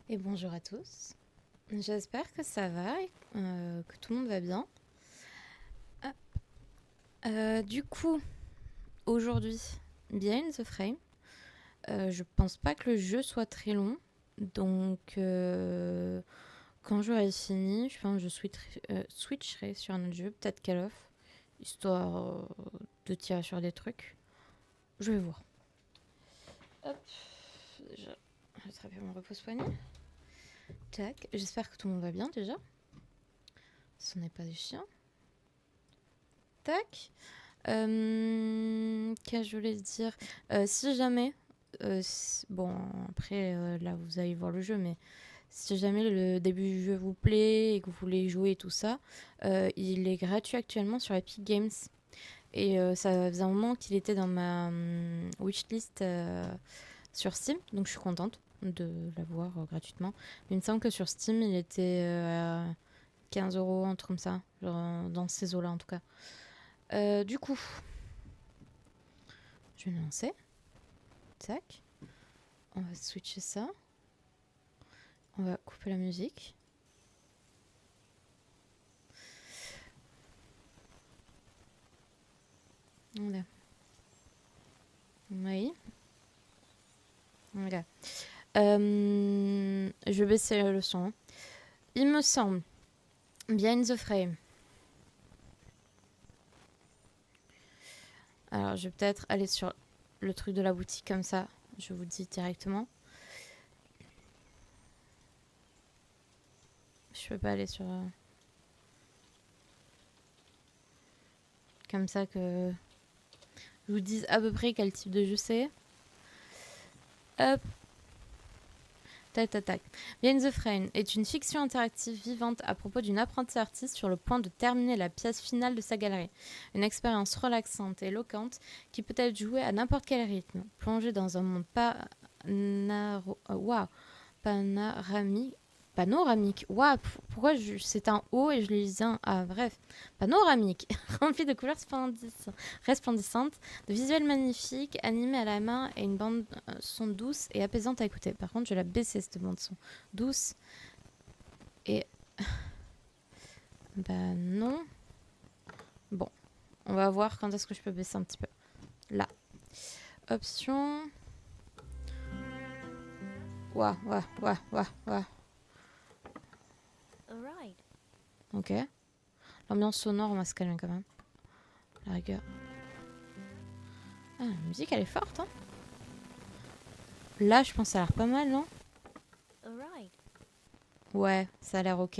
Et bonjour à tous. J'espère que ça va et que tout le monde va bien. Ah, du coup, aujourd'hui, Behind the Frame. Je pense pas que le jeu soit très long. Donc, quand j'aurai fini, je pense que je switcherai sur un autre jeu, peut-être Call of, histoire de tirer sur des trucs. Je vais voir. Hop, je vais attraper mon repose-poignet. Tac, j'espère que tout le monde va bien déjà. Ce n'est pas des chiens. Tac. Qu'est-ce que je voulais dire Si jamais, bon après là vous allez voir le jeu, mais si jamais le début du jeu vous plaît et que vous voulez jouer et tout ça, il est gratuit actuellement sur Epic Games. Et ça faisait un moment qu'il était dans ma wishlist sur Steam, donc je suis contente de l'avoir gratuitement. Mais il me semble que sur Steam il était à 15 €, un truc comme ça, genre, dans ces eaux-là en tout cas. Du coup, je vais me lancer. Tac. On va switcher ça. On va couper la musique. Voilà. Oui. Voilà. Je vais baisser le son. Il me semble, Behind the Frame. Alors, je vais peut-être aller sur le truc de la boutique comme ça. Je vous dis directement. Je peux pas aller sur... comme ça que je vous dise à peu près quel type de jeu c'est. Hop. Tac, tac, tac. Behind the Frame est une fiction interactive vivante à propos d'une apprentie artiste sur le point de terminer la pièce finale de sa galerie. Une expérience relaxante et éloquente qui peut être jouée à n'importe quel rythme, plongée dans un monde panoramique. Panoramique. Waouh, pourquoi c'est un O et je le lisais un A. Bref, panoramique, rempli de couleurs resplendissantes, de visuels magnifiques, animés à la main et une bande son douce et apaisante à écouter. Par contre, je vais la baisser cette bande son douce et bah non. Bon, on va voir quand est-ce que je peux baisser un petit peu. Là, option. Waouh, waouh, waouh, waouh, waouh. Ok. L'ambiance sonore, on va se calmer quand même. La rigueur. Ah, la musique, elle est forte, hein. Là, je pense que ça a l'air pas mal, non? Ouais, ça a l'air ok.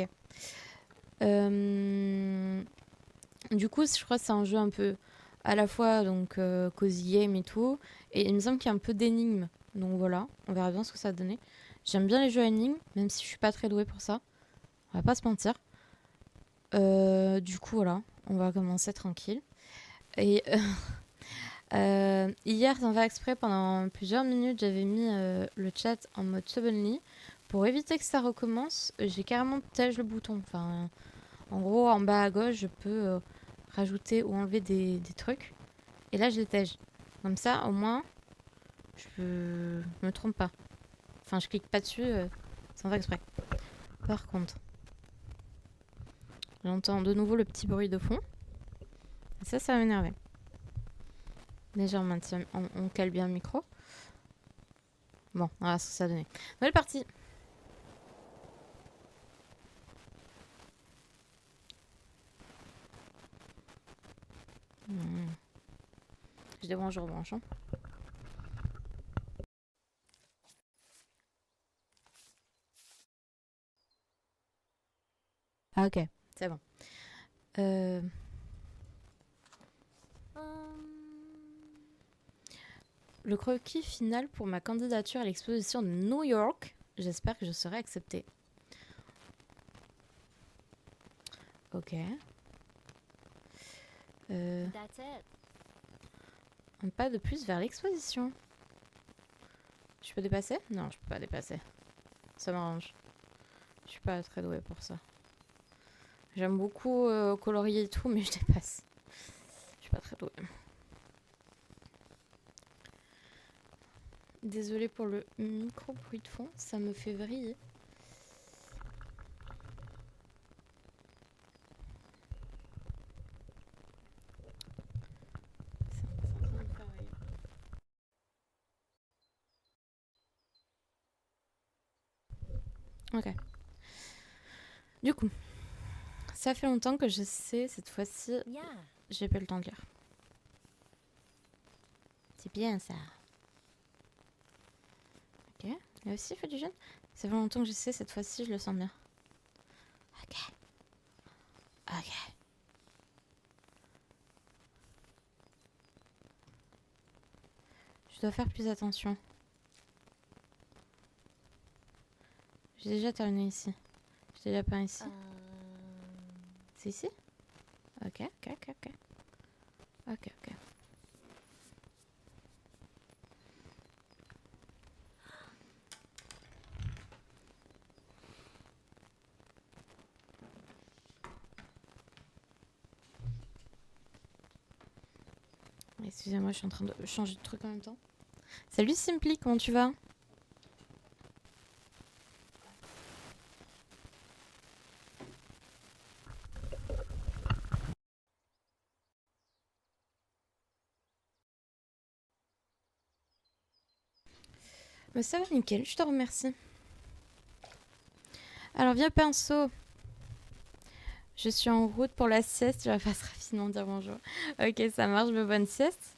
Du coup, je crois que c'est un jeu un peu à la fois donc cozy game et tout. Et il me semble qu'il y a un peu d'énigmes. Donc voilà, on verra bien ce que ça va donner. J'aime bien les jeux à énigmes, même si je suis pas très douée pour ça. On va pas se mentir. Du coup, voilà, on va commencer tranquille. Et hier, sans faire exprès, pendant plusieurs minutes, j'avais mis le chat en mode suddenly. Pour éviter que ça recommence, j'ai carrément tège le bouton. Enfin, en gros, en bas à gauche, je peux rajouter ou enlever des trucs. Et là, je les tège. Comme ça, au moins, je me trompe pas. Enfin, je clique pas dessus sans faire exprès. Par contre, j'entends de nouveau le petit bruit de fond. Et ça va m'énerver. Déjà, on cale bien le micro. Bon, voilà ce que ça a donné. Nouvelle partie. Je débranche, je rebranche. Hein. Ah, ok, c'est bon. Le croquis final pour ma candidature à l'exposition de New York. J'espère que je serai acceptée. Ok. Un pas de plus vers l'exposition. Je peux dépasser? Non, je peux pas dépasser. Ça m'arrange. Je suis pas très douée pour ça. J'aime beaucoup colorier et tout, mais je dépasse. Je suis pas très douée. Désolée pour le micro bruit de fond, ça me fait vriller. Ok. Du coup, ça fait longtemps que je sais, cette fois-ci, j'ai pas eu le temps de lire. C'est bien ça. Ok. Là aussi, il faut du jeûne. Ça fait longtemps que je sais, cette fois-ci, je le sens bien. Ok. Ok. Je dois faire plus attention. J'ai déjà terminé ici. J'ai déjà peint ici. C'est ici? Ok, ok, ok, ok. Ok, ok. Excusez-moi, je suis en train de changer de truc en même temps. Salut Simply, comment tu vas? Bah, ça va nickel, je te remercie. Alors viens pinceau. Je suis en route pour la sieste, je vais faire rapidement dire bonjour. Ok, ça marche, bonne sieste.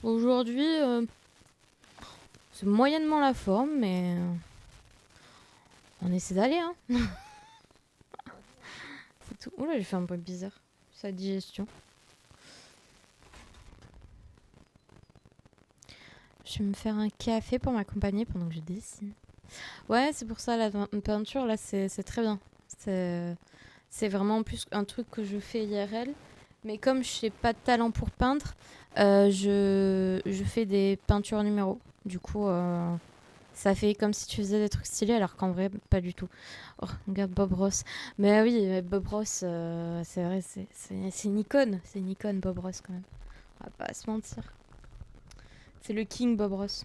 Aujourd'hui, c'est moyennement la forme, mais on essaie d'aller, hein. C'est tout. Oula, j'ai fait un bruit bizarre. C'est la digestion. Je vais me faire un café pour m'accompagner pendant que je dessine. Ouais, c'est pour ça, la peinture, là, c'est très bien. C'est vraiment en plus un truc que je fais IRL. Mais comme je n'ai pas de talent pour peindre, je fais des peintures numéros. Du coup, ça fait comme si tu faisais des trucs stylés, alors qu'en vrai, pas du tout. Oh, regarde Bob Ross. Mais oui, Bob Ross, c'est vrai, c'est une icône. C'est une icône, Bob Ross, quand même. On va pas se mentir. C'est le king, Bob Ross.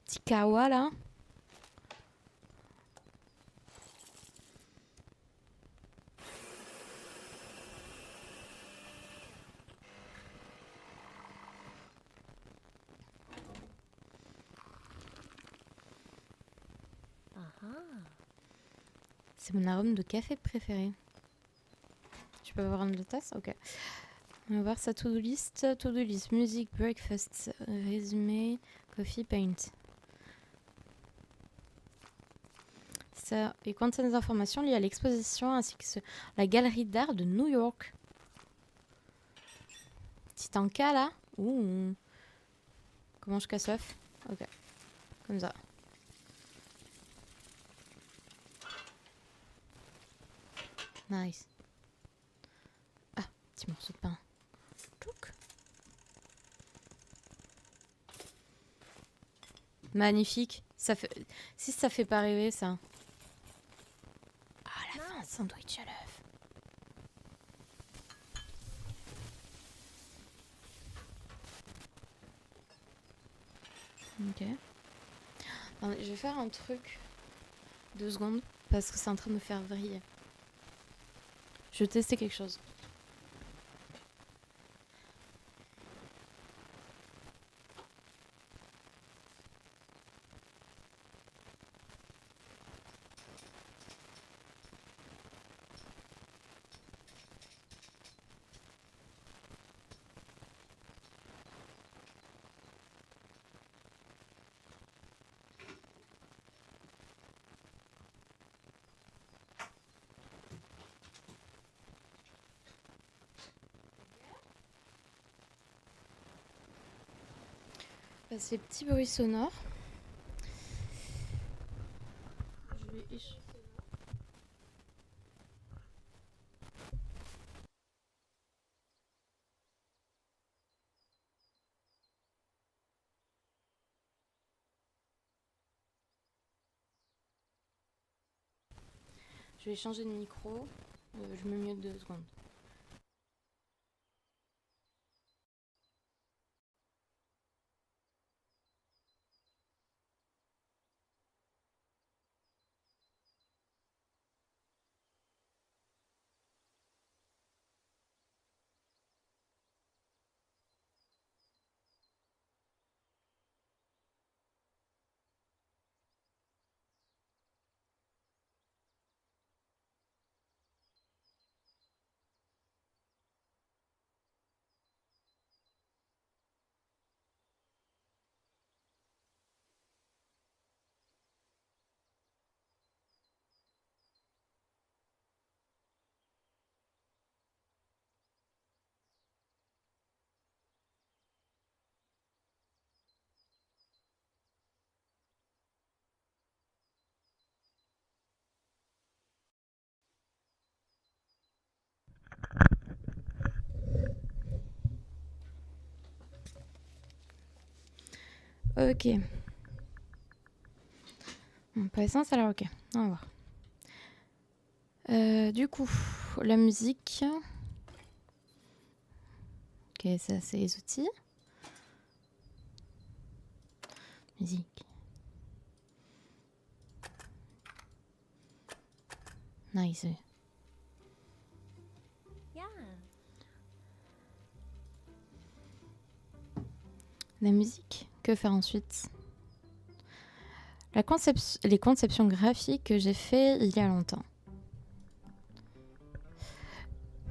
Petit kawa, là. C'est mon arôme de café préféré. Tu peux avoir une tasse? Ok. On va voir sa to-do list. To-do list, music, breakfast, résumé, coffee, paint. Ça, et contient des informations liées à l'exposition ainsi que la galerie d'art de New York. Petit encas là. Ouh. Comment je casse l'œuf? Ok. Comme ça. Nice. Ah, petit morceau de pain. Tchouk. Magnifique. Ça fait... Si ça fait pas rêver ça. Ah, la fin, sandwich à l'œuf. Ok. Attendez, je vais faire un truc. 2 secondes. Parce que c'est en train de me faire vriller. Je vais tester quelque chose. Ces petits bruits sonores. Je vais changer de micro. Je me mute 2 secondes. Ok. Bon, pour l'instant, ça a l'air ok. On va voir. Du coup, la musique. Ok, ça, c'est les outils. Musique. Nice. La musique. Que faire ensuite? Les conceptions graphiques que j'ai fait il y a longtemps.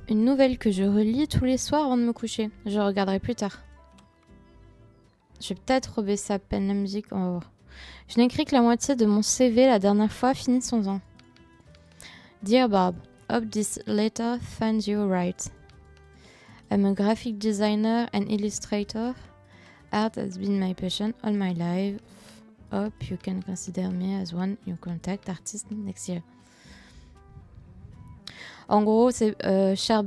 Une nouvelle que je relis tous les soirs avant de me coucher. Je regarderai plus tard. Je vais peut-être rebaisser à peine la musique. On va voir. Je n'ai écrit que la moitié de mon CV la dernière fois. Finissons-en. Dear Bob, hope this letter finds you right. I'm a graphic designer and illustrator. Art has been my passion all my life. Hope you can consider me as one you contact artist next year. En gros, c'est cher.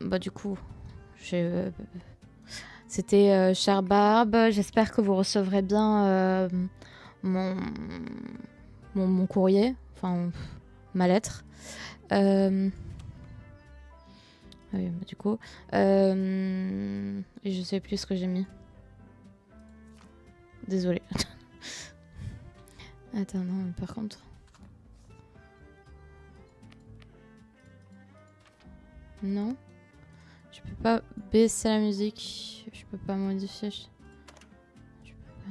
Bah, du coup, c'était cher Barbe. J'espère que vous recevrez bien mon courrier, enfin ma lettre. Oui, bah, du coup, et je sais plus ce que j'ai mis. Désolée. Attends, non, par contre. Non. Je peux pas baisser la musique. Je peux pas modifier. Je peux pas.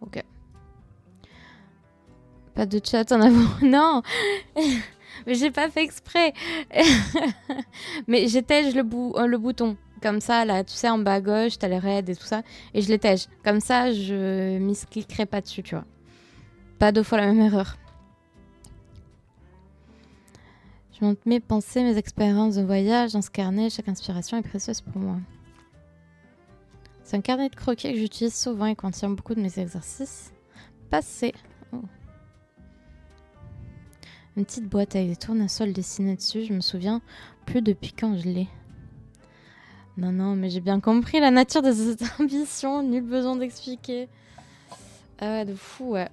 Ok. Pas de chat en avant. Non. Mais j'ai pas fait exprès. Mais j'étège le bouton. Comme ça, là, tu sais, en bas à gauche, t'as les raids et tout ça. Et je l'étège. Comme ça, je miscliquerai pas dessus, tu vois. Pas deux fois la même erreur. Je montre mes pensées, mes expériences de voyage dans ce carnet. Chaque inspiration est précieuse pour moi. C'est un carnet de croquis que j'utilise souvent et contient beaucoup de mes exercices passés. Oh. Une petite boîte avec des tournesols dessinés dessus. Je me souviens plus depuis quand je l'ai. Non, mais j'ai bien compris la nature de cette ambition. Nul besoin d'expliquer. Ah ouais, de fou, ouais.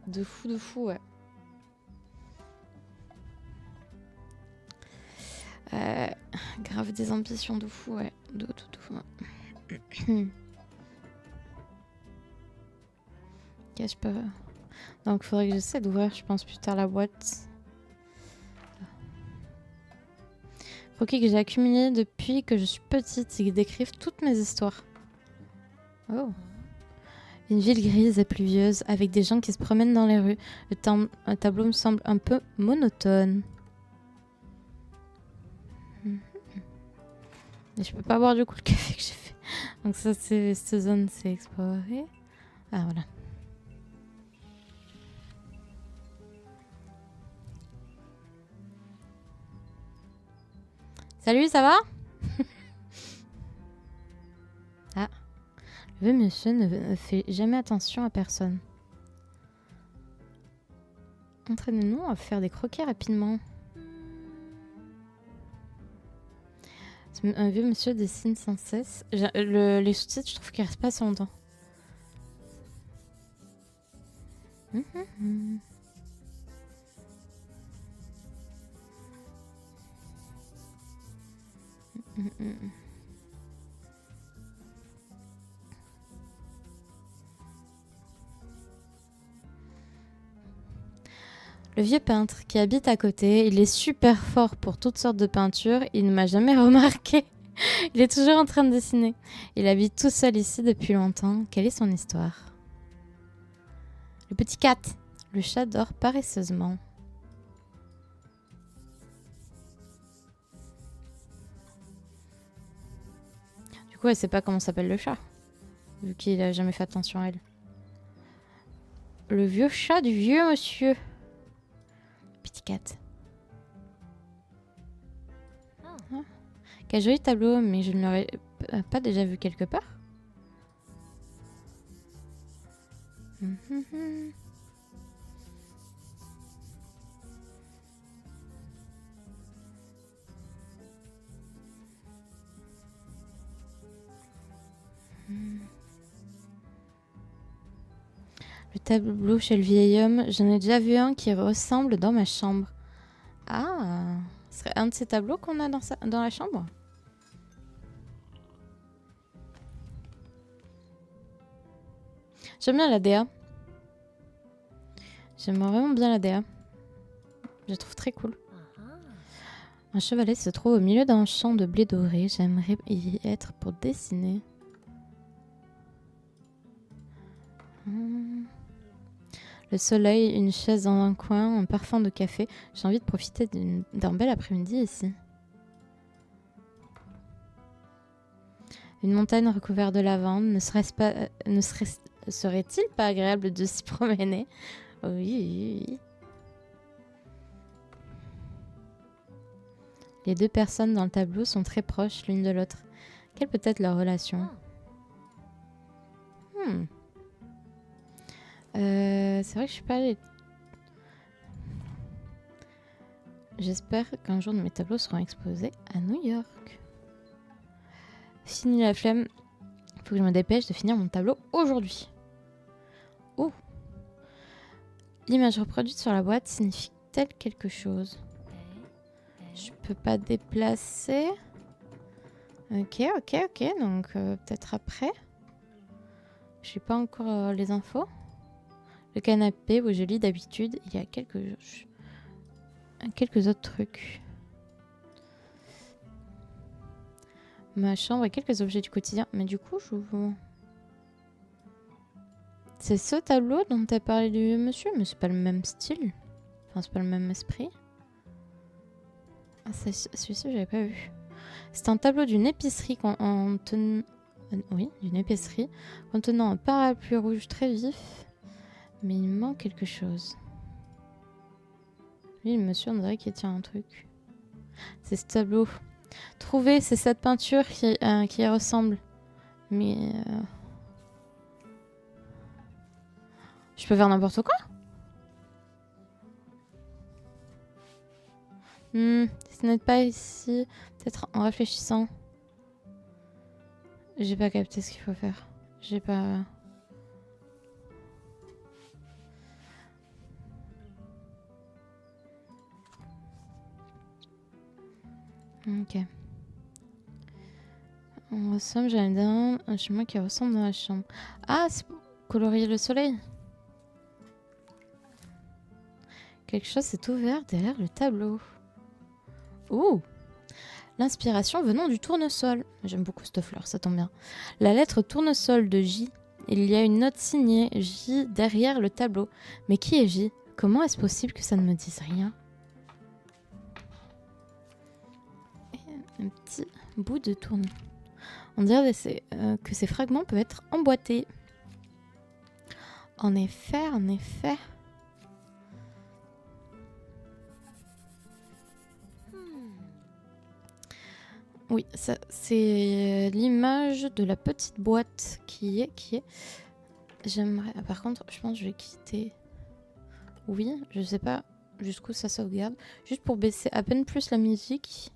De fou, ouais. Grave des ambitions de fou, ouais. De fou, ouais. Ok, je peux... Donc, il faudrait que j'essaie d'ouvrir, je pense, plus tard la boîte. Croquis que j'ai accumulé depuis que je suis petite et qui décrivent toutes mes histoires. Oh. Une ville grise et pluvieuse avec des gens qui se promènent dans les rues. Le tableau me semble un peu monotone. Et je peux pas boire du coup le café que j'ai fait. Donc ça, c'est cette zone, c'est exploré. Ah, voilà. Salut, ça va? Ah. Le vieux monsieur ne fait jamais attention à personne. Entraînez-nous à faire des croquis rapidement. Un vieux monsieur dessine sans cesse. Les sous-titres, je trouve qu'ils restent pas assez longtemps. Le vieux peintre qui habite à côté, il est super fort pour toutes sortes de peintures. Il ne m'a jamais remarqué. Il est toujours en train de dessiner. Il habite tout seul ici depuis longtemps. Quelle est son histoire? Le petit cat. Le chat dort paresseusement. Du coup, elle sait pas comment s'appelle le chat, vu qu'il a jamais fait attention à elle. Le vieux chat du vieux monsieur. Petit cat. Ah. Quel joli tableau, mais je ne l'aurais pas déjà vu quelque part. Le tableau chez le vieil homme. J'en ai déjà vu un qui ressemble dans ma chambre. Ah, ce serait un de ces tableaux qu'on a dans la chambre. J'aime bien la DA. J'aime vraiment bien la DA. Je la trouve très cool. Un chevalet se trouve au milieu d'un champ de blé doré. J'aimerais y être pour dessiner. Le soleil, une chaise dans un coin, un parfum de café. J'ai envie de profiter d'un bel après-midi ici. Une montagne recouverte de lavande. Serait-il pas agréable de s'y promener? Oui. Les deux personnes dans le tableau sont très proches l'une de l'autre. Quelle peut être leur relation? C'est vrai que je suis pas allée. J'espère qu'un jour mes tableaux seront exposés à New York. Fini la flemme. Faut que je me dépêche de finir mon tableau aujourd'hui. Oh! L'image reproduite sur la boîte signifie-t-elle quelque chose? Je peux pas déplacer. Ok. Donc peut-être après. Je n'ai pas encore les infos. Le canapé où je lis d'habitude, il y a quelques autres trucs. Ma chambre et quelques objets du quotidien. Mais du coup, c'est ce tableau dont tu as parlé du monsieur, mais c'est pas le même style. Enfin, c'est pas le même esprit. Ah, celui-ci, j'avais pas vu. C'est un tableau d'une épicerie d'une épicerie contenant un parapluie rouge très vif. Mais il manque quelque chose. Lui, le monsieur, on dirait qu'il tient un truc. C'est ce tableau. Trouver, c'est cette peinture qui y ressemble. Mais... Je peux faire n'importe quoi? Ce n'est pas ici. Peut-être en réfléchissant. J'ai pas capté ce qu'il faut faire. J'ai pas... Ok. En somme, j'aime bien un chemin qui ressemble dans la chambre. Ah, c'est pour colorier le soleil. Quelque chose s'est ouvert derrière le tableau. Ouh! L'inspiration venant du tournesol. J'aime beaucoup cette fleur, ça tombe bien. La lettre tournesol de J. Il y a une note signée J derrière le tableau. Mais qui est J? Comment est-ce possible que ça ne me dise rien? Et un petit bout de tourne. On dirait que ces fragments peuvent être emboîtés. En effet. Oui, ça, c'est l'image de la petite boîte qui est. J'aimerais... Par contre, je pense que je vais quitter. Oui, je sais pas jusqu'où ça sauvegarde. Juste pour baisser à peine plus la musique.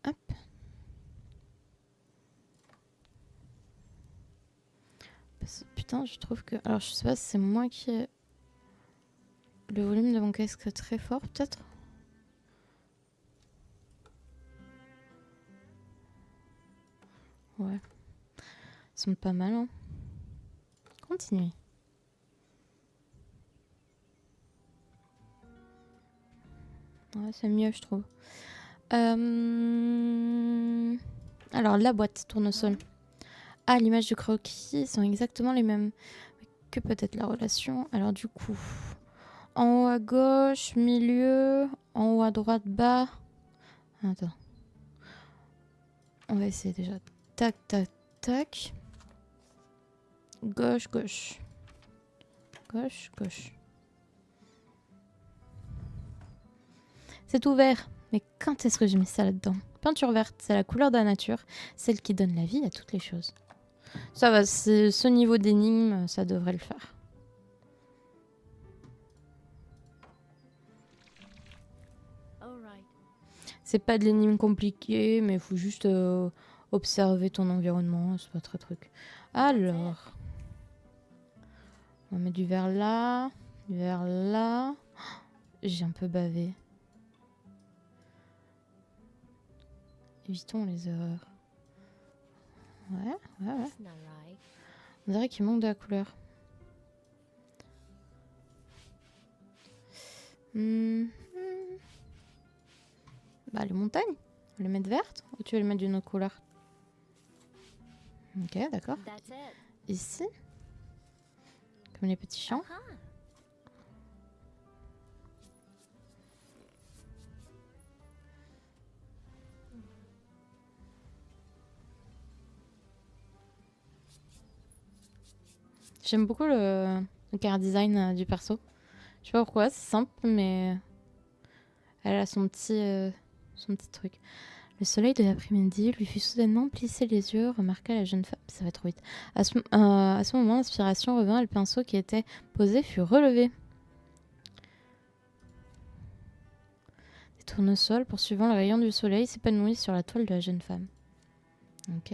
Hop. Putain, je trouve que... Alors, je sais pas si c'est moi qui ai le volume de mon casque très fort, peut-être. Ouais. Ça sonne pas mal, hein. Continuez. Ouais, c'est mieux, je trouve. Alors, la boîte tournesol. Ah, l'image du croquis sont exactement les mêmes. Que peut être la relation? Alors, du coup, en haut à gauche, milieu, en haut à droite, bas. Attends. On va essayer déjà. Tac, tac, tac. Gauche, gauche. Gauche, gauche. C'est tout vert. Mais quand est-ce que j'ai mis ça là-dedans? Peinture verte, c'est la couleur de la nature, celle qui donne la vie à toutes les choses. Ça va, ce niveau d'énigme, ça devrait le faire. C'est pas de l'énigme compliquée, mais il faut juste observer ton environnement, c'est pas très truc. Alors... On va mettre du vert là. Du vert là. J'ai un peu bavé. Évitons les erreurs. Ouais. On dirait qu'il manque de la couleur. Bah, les montagnes. On va les mettre vertes ou tu veux les mettre d'une autre couleur? Ok, d'accord. Ici. Comme les petits champs. J'aime beaucoup le car design du perso. Je sais pas pourquoi, c'est simple, mais elle a son petit truc. Le soleil de l'après-midi lui fit soudainement plisser les yeux, remarqua la jeune femme. Ça va trop vite. À ce moment, l'inspiration revint et le pinceau qui était posé fut relevé. Des tournesols, poursuivant le rayon du soleil, s'épanouissent sur la toile de la jeune femme. Ok.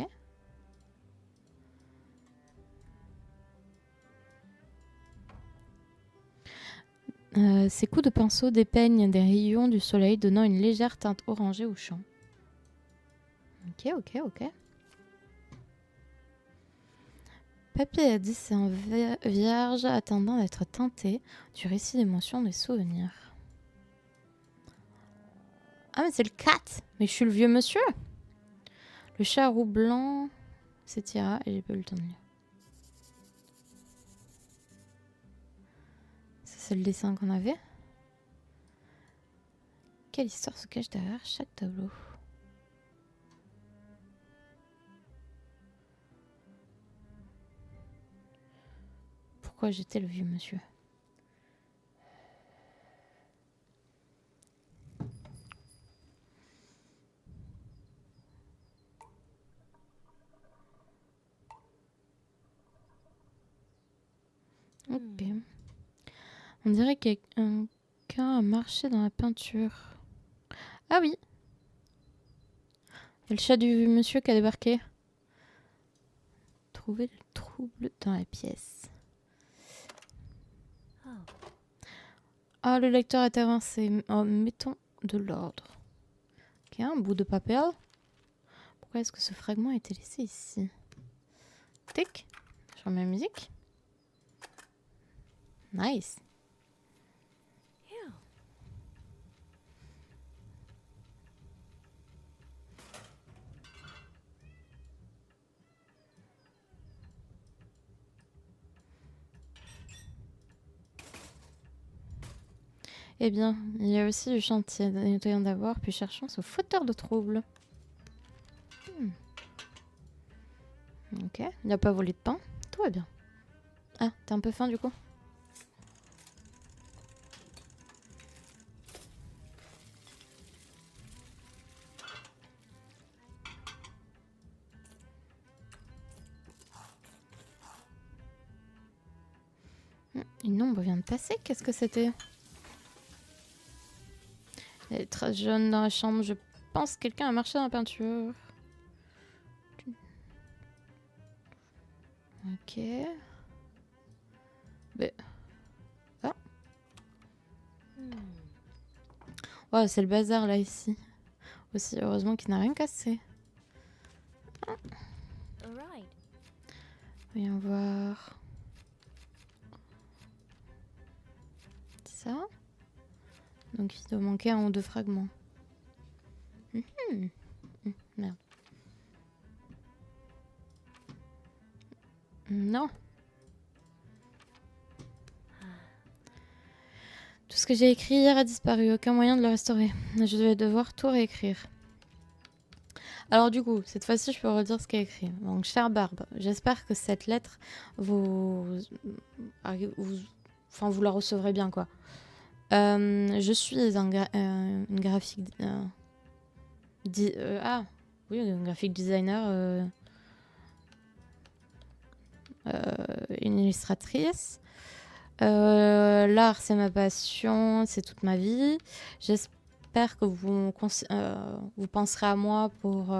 Ces coups de pinceau dépeignent des rayons du soleil, donnant une légère teinte orangée au champ. Ok. Papy a dit c'est un vierge attendant d'être teinté du récit d'émotions des souvenirs. Ah mais c'est le 4. Mais je suis le vieux monsieur. Le chat roux blanc s'étira et j'ai pas eu le temps de lire. Ça c'est le dessin qu'on avait. Quelle histoire se cache derrière chaque tableau? Pourquoi j'étais le vieux monsieur? Ok. On dirait que quelqu'un a marché dans la peinture. Ah oui. Il y a le chat du monsieur qui a débarqué. Trouver le trouble dans la pièce. Ah, le lecteur est avancé. Oh, mettons de l'ordre. Ok, un bout de papier. Pourquoi est-ce que ce fragment a été laissé ici? Tic. Je remets la musique. Nice. Eh bien, il y a aussi du chantier. Nettoyons d'abord, puis cherchons ce fauteur de troubles. Ok, il n'a pas volé de pain. Tout va bien. Ah, t'as un peu faim du coup? Une ombre vient de passer. Qu'est-ce que c'était? Il est très jaune dans la chambre. Je pense que quelqu'un a marché dans la peinture. Ok. Mais... Ah. Oh, c'est le bazar là ici. Aussi, heureusement qu'il n'a rien cassé. Ah. Voyons voir. Ça. Donc il doit manquer un ou deux fragments. Merde. Non. Tout ce que j'ai écrit hier a disparu. Aucun moyen de le restaurer. Je vais devoir tout réécrire. Alors du coup, cette fois-ci, je peux redire ce qu'il y a écrit. Donc, chère Barbe, j'espère que cette lettre, vous la recevrez bien, quoi. Je suis une graphique... un graphic designer, une illustratrice. L'art, c'est ma passion, c'est toute ma vie. J'espère que vous penserez à moi pour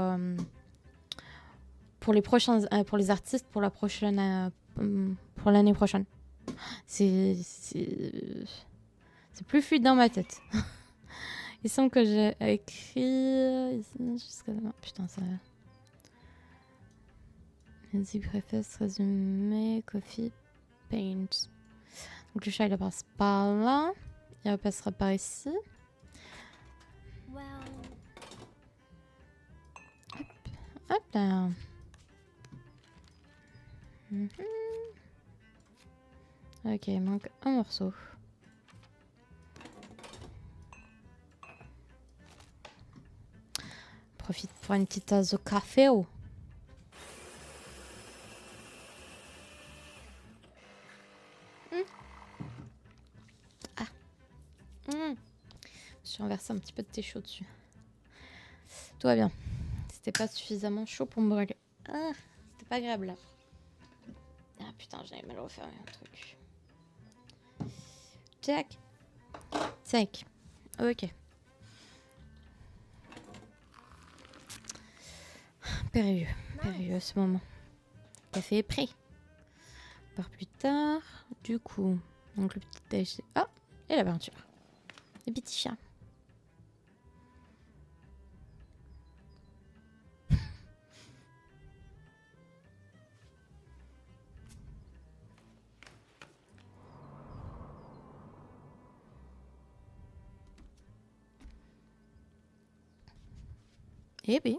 les prochains, pour les artistes, pour l'année prochaine. C'est plus fluide dans ma tête. Il semble que j'ai écrit jusqu'à demain. Putain, ça. Music, préface, résumé, coffee, paint. Donc le chat il passe par là. Il repassera par ici. Hop là. Ok, il manque un morceau. Profite pour une petite tasse de café. Oh. Je suis renversé un petit peu de thé chaud dessus. Tout va bien. C'était pas suffisamment chaud pour me brûler. Ah, c'était pas agréable là. Ah putain, j'avais mal refaire un truc. Tac. Tac. Ok. Périlleux. Périlleux ce moment. Le café est prêt. Par plus tard. Du coup, donc le petit déj. Oh, et la peinture. Le petit chat. Eh oui.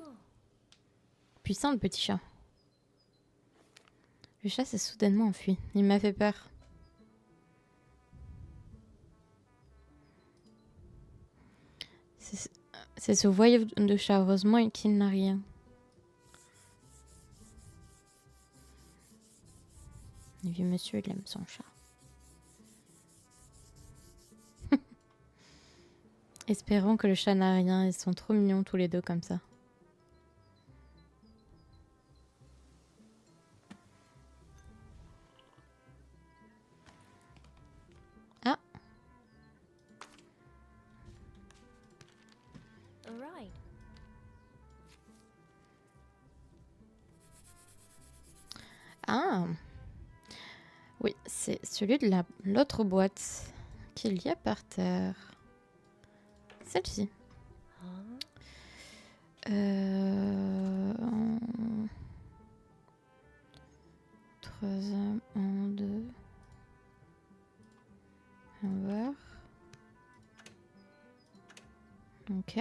Puissant le petit chat. Le chat s'est soudainement enfui. Il m'a fait peur. C'est ce voyou de chat, heureusement qu'il n'a rien. Le vieux monsieur, il aime son chat. Espérons que le chat n'a rien. Ils sont trop mignons tous les deux comme ça. Ah. Ah. Oui, c'est celui de l'autre boîte qu'il y a par terre. Celle-ci. 3, 1, 2. On va voir. Ok.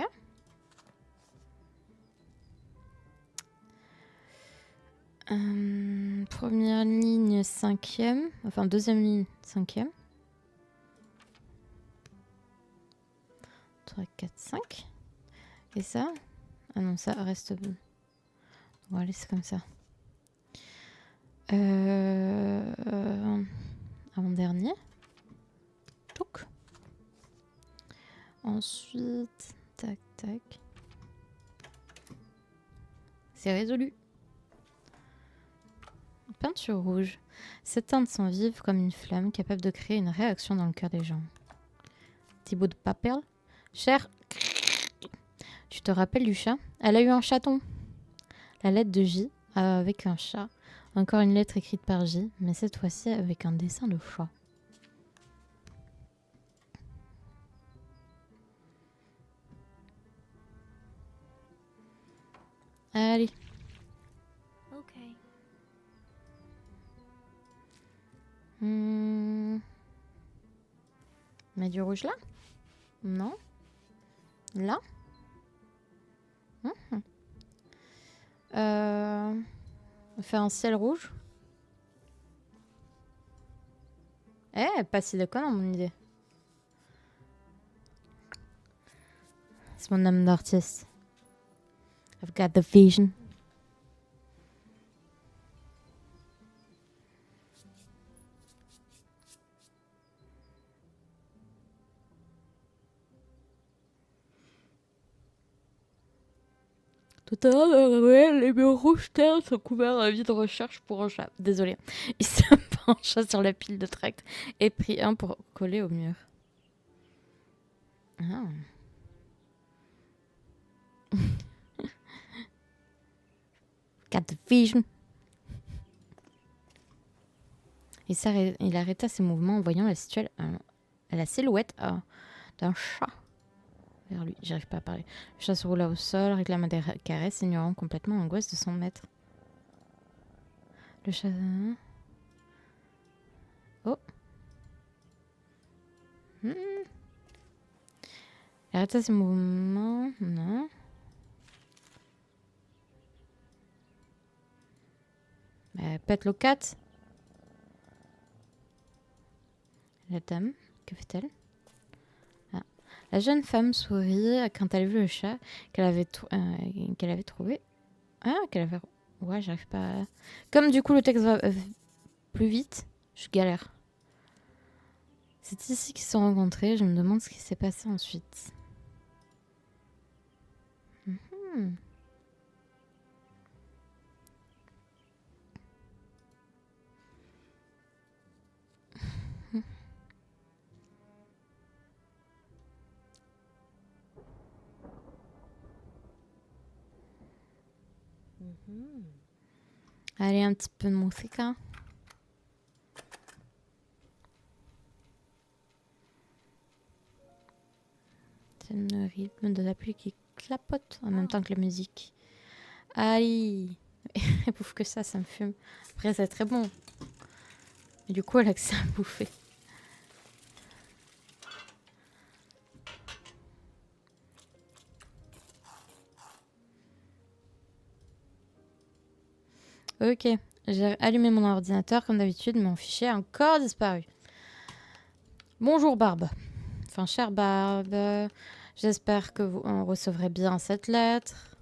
Première ligne, 5e. Enfin, deuxième ligne, 5e. 3, 4, 5. Et ça? Ah non, ça reste bon. On va laisser comme ça. Avant-dernier. Touc. Ensuite, tac, tac. C'est résolu. Peinture rouge. Ces teintes sont vives comme une flamme, capable de créer une réaction dans le cœur des gens. Petit bout de papier. Cher, tu te rappelles du chat? Elle a eu un chaton. La lettre de J avec un chat. Encore une lettre écrite par J, mais cette fois-ci avec un dessin de chat. Allez. Ok. Mets du rouge là? Non? Là? On fait un ciel rouge. Eh, pas si déconnant mon idée. C'est mon âme d'artiste. I've got the vision. Tout à l'heure, les murs rouges terre sont couverts à vie de recherche pour un chat. Désolé. Il se pencha sur la pile de tracts et prit un pour coller au mur. Ah. Got the vision. Il arrêta ses mouvements en voyant la silhouette d'un chat vers lui. J'arrive pas à parler. Le chat se roula au sol, réclama des caresses, ignorant complètement l'angoisse de son maître. Le chat... Oh. Il arrêta ses mouvements. Non. Pète le cat. La dame, que fait-elle? La jeune femme sourit quand elle vit le chat qu'elle avait trouvé. Ouais, j'arrive pas à... Comme du coup le texte va plus vite, je galère. C'est ici qu'ils se sont rencontrés, je me demande ce qui s'est passé ensuite. Allez, un petit peu de musique. Hein. C'est le rythme de la pluie qui clapote en même temps que la musique. Aïe. Elle bouffe que ça me fume. Après, c'est très bon. Et du coup, elle a que ça à bouffer. Ok, j'ai allumé mon ordinateur comme d'habitude, mais mon fichier a encore disparu. Bonjour Barbe. Enfin, chère Barbe, j'espère que vous recevrez bien cette lettre.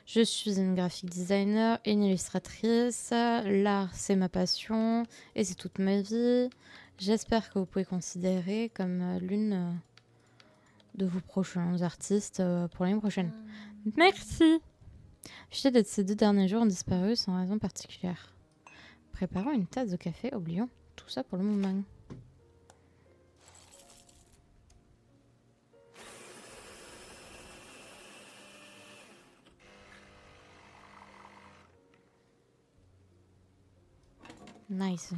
Je suis une graphic designer et une illustratrice. L'art, c'est ma passion et c'est toute ma vie. J'espère que vous pouvez considérer comme l'une de vos prochains artistes pour l'année prochaine. Merci. Fichier de ces 2 derniers jours ont disparu sans raison particulière. Préparons une tasse de café, oublions tout ça pour le moment. Nice.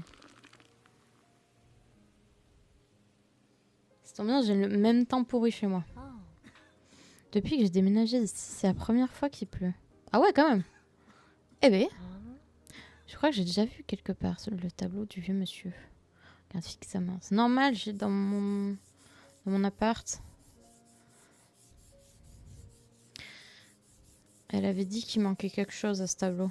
C'est trop bien, j'ai le même temps pourri chez moi. Depuis que j'ai déménagé ici, c'est la première fois qu'il pleut. Ah ouais, quand même. Eh ben, je crois que j'ai déjà vu quelque part le tableau du vieux monsieur. Graphique sa main. C'est normal, j'ai dans mon appart. Elle avait dit qu'il manquait quelque chose à ce tableau.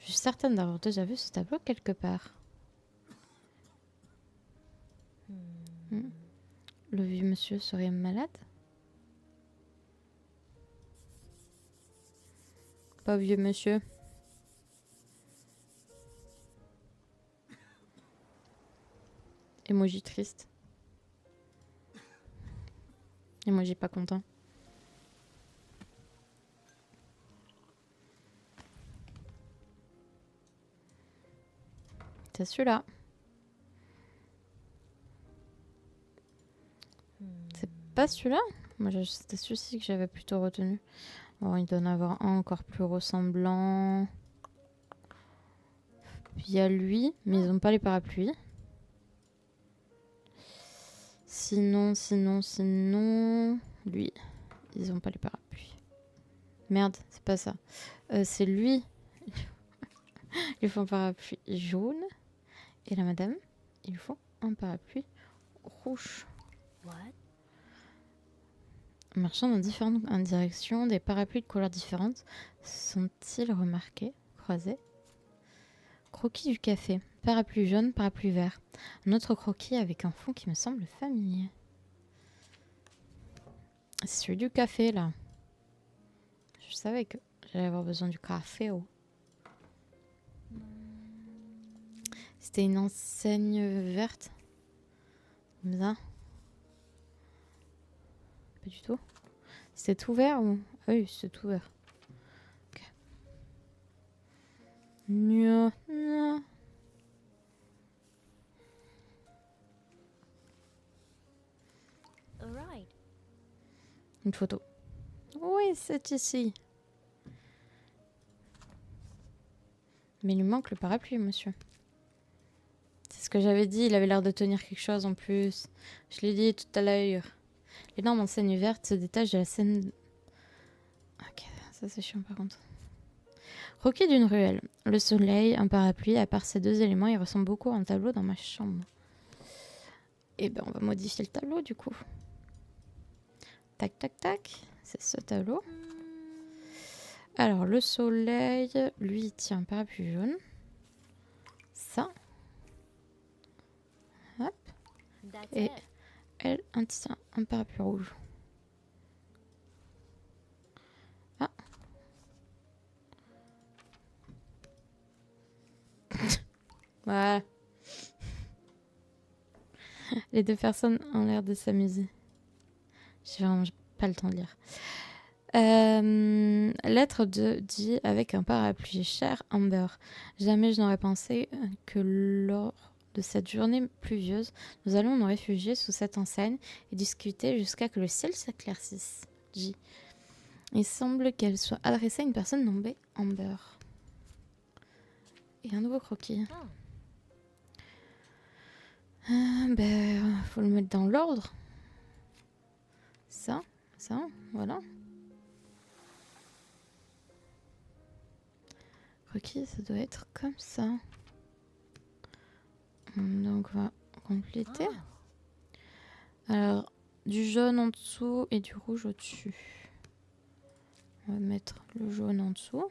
Je suis certaine d'avoir déjà vu ce tableau quelque part. Le vieux monsieur serait malade? Pas vieux monsieur. Emoji triste. Emoji pas content. C'est celui-là. C'est pas celui-là? Moi, c'était celui-ci que j'avais plutôt retenu. Bon, il doit en avoir un encore plus ressemblant. Puis il y a lui, mais ils n'ont pas les parapluies. Sinon, lui, ils n'ont pas les parapluies. Merde, c'est pas ça. C'est lui. Ils font un parapluie jaune. Et la madame, ils font un parapluie rouge. What? Marchant dans différentes directions, des parapluies de couleurs différentes sont-ils remarqués, croisés? Croquis du café. Parapluie jaune, parapluie vert. Un autre croquis avec un fond qui me semble familier. C'est celui du café, là. Je savais que j'allais avoir besoin du café. Oh. C'était une enseigne verte. Comme ça. Pas du tout. C'était ouvert ou... Ah oui, c'est ouvert. Ok. Nya, nya. Alright. Une photo. Oui, c'est ici. Mais il lui manque le parapluie, monsieur. C'est ce que j'avais dit, il avait l'air de tenir quelque chose en plus. Je l'ai dit tout à l'heure. L'énorme enseigne verte se détache de la scène... Ok, ça c'est chiant par contre. Croquis d'une ruelle. Le soleil, un parapluie, à part ces deux éléments, il ressemble beaucoup à un tableau dans ma chambre. Eh ben, on va modifier le tableau du coup. Tac, tac, tac. C'est ce tableau. Alors, le soleil, lui, il tient un parapluie jaune. Ça. Hop. That's Et it. elle, un parapluie rouge. Ah. Voilà. Les deux personnes ont l'air de s'amuser. J'ai vraiment pas le temps de lire. Lettre de dit avec un parapluie. Cher Amber, jamais je n'aurais pensé que lors de cette journée pluvieuse, nous allons nous réfugier sous cette enseigne et discuter jusqu'à que le ciel s'éclaircisse. J. Il semble qu'elle soit adressée à une personne nommée Amber. Et un nouveau croquis. Oh. Faut le mettre dans l'ordre. Ça, voilà. Croquis, ça doit être comme ça. Donc on va compléter. Oh. Alors, du jaune en dessous et du rouge au-dessus. On va mettre le jaune en dessous.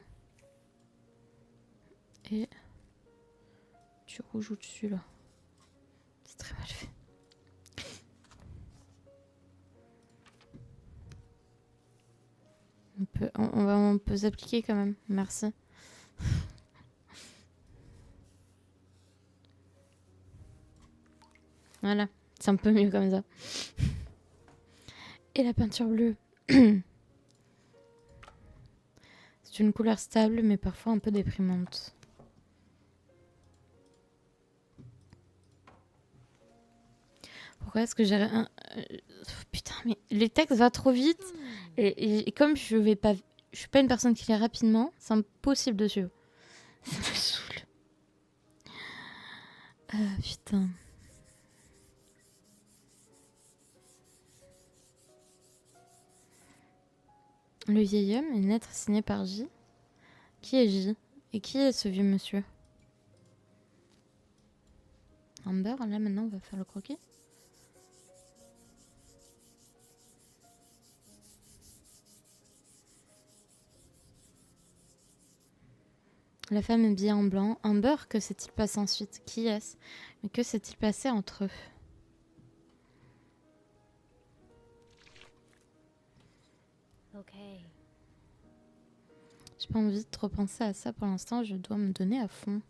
Et du rouge au-dessus là. C'est très mal fait. On peut s'appliquer quand même. Merci. Voilà. C'est un peu mieux comme ça. Et la peinture bleue. C'est une couleur stable mais parfois un peu déprimante. Pourquoi est-ce que j'ai un... Putain, mais les textes vont trop vite. Et comme je suis pas une personne qui lit rapidement, c'est impossible de suivre. Ça me saoule. Putain. Le vieil homme, une lettre signée par J. Qui est J? Et qui est ce vieux monsieur? Amber, là maintenant on va faire le croquis. La femme habillée en blanc. Amber, que s'est-il passé ensuite? Qui est-ce? Mais que s'est-il passé entre eux? Okay. J'ai pas envie de trop penser à ça pour l'instant, je dois me donner à fond.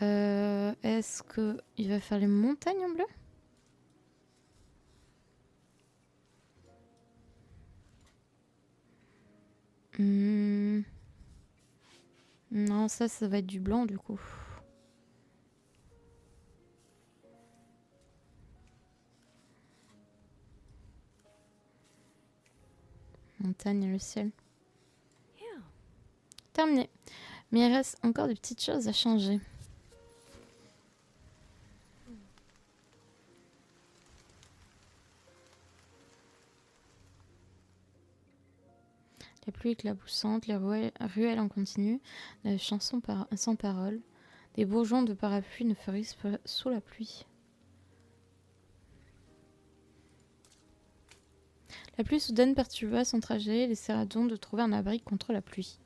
Est-ce qu'il va faire les montagnes en bleu? Non, ça va être du blanc du coup. Montagne et le ciel. Yeah. Terminé. Mais il reste encore des petites choses à changer. La pluie éclaboussante, les ruelles en continu, la chanson sans parole, des bourgeons de parapluie ne fleurissent pas sous la pluie. La pluie soudaine perturba son trajet et laissera donc de trouver un abri contre la pluie.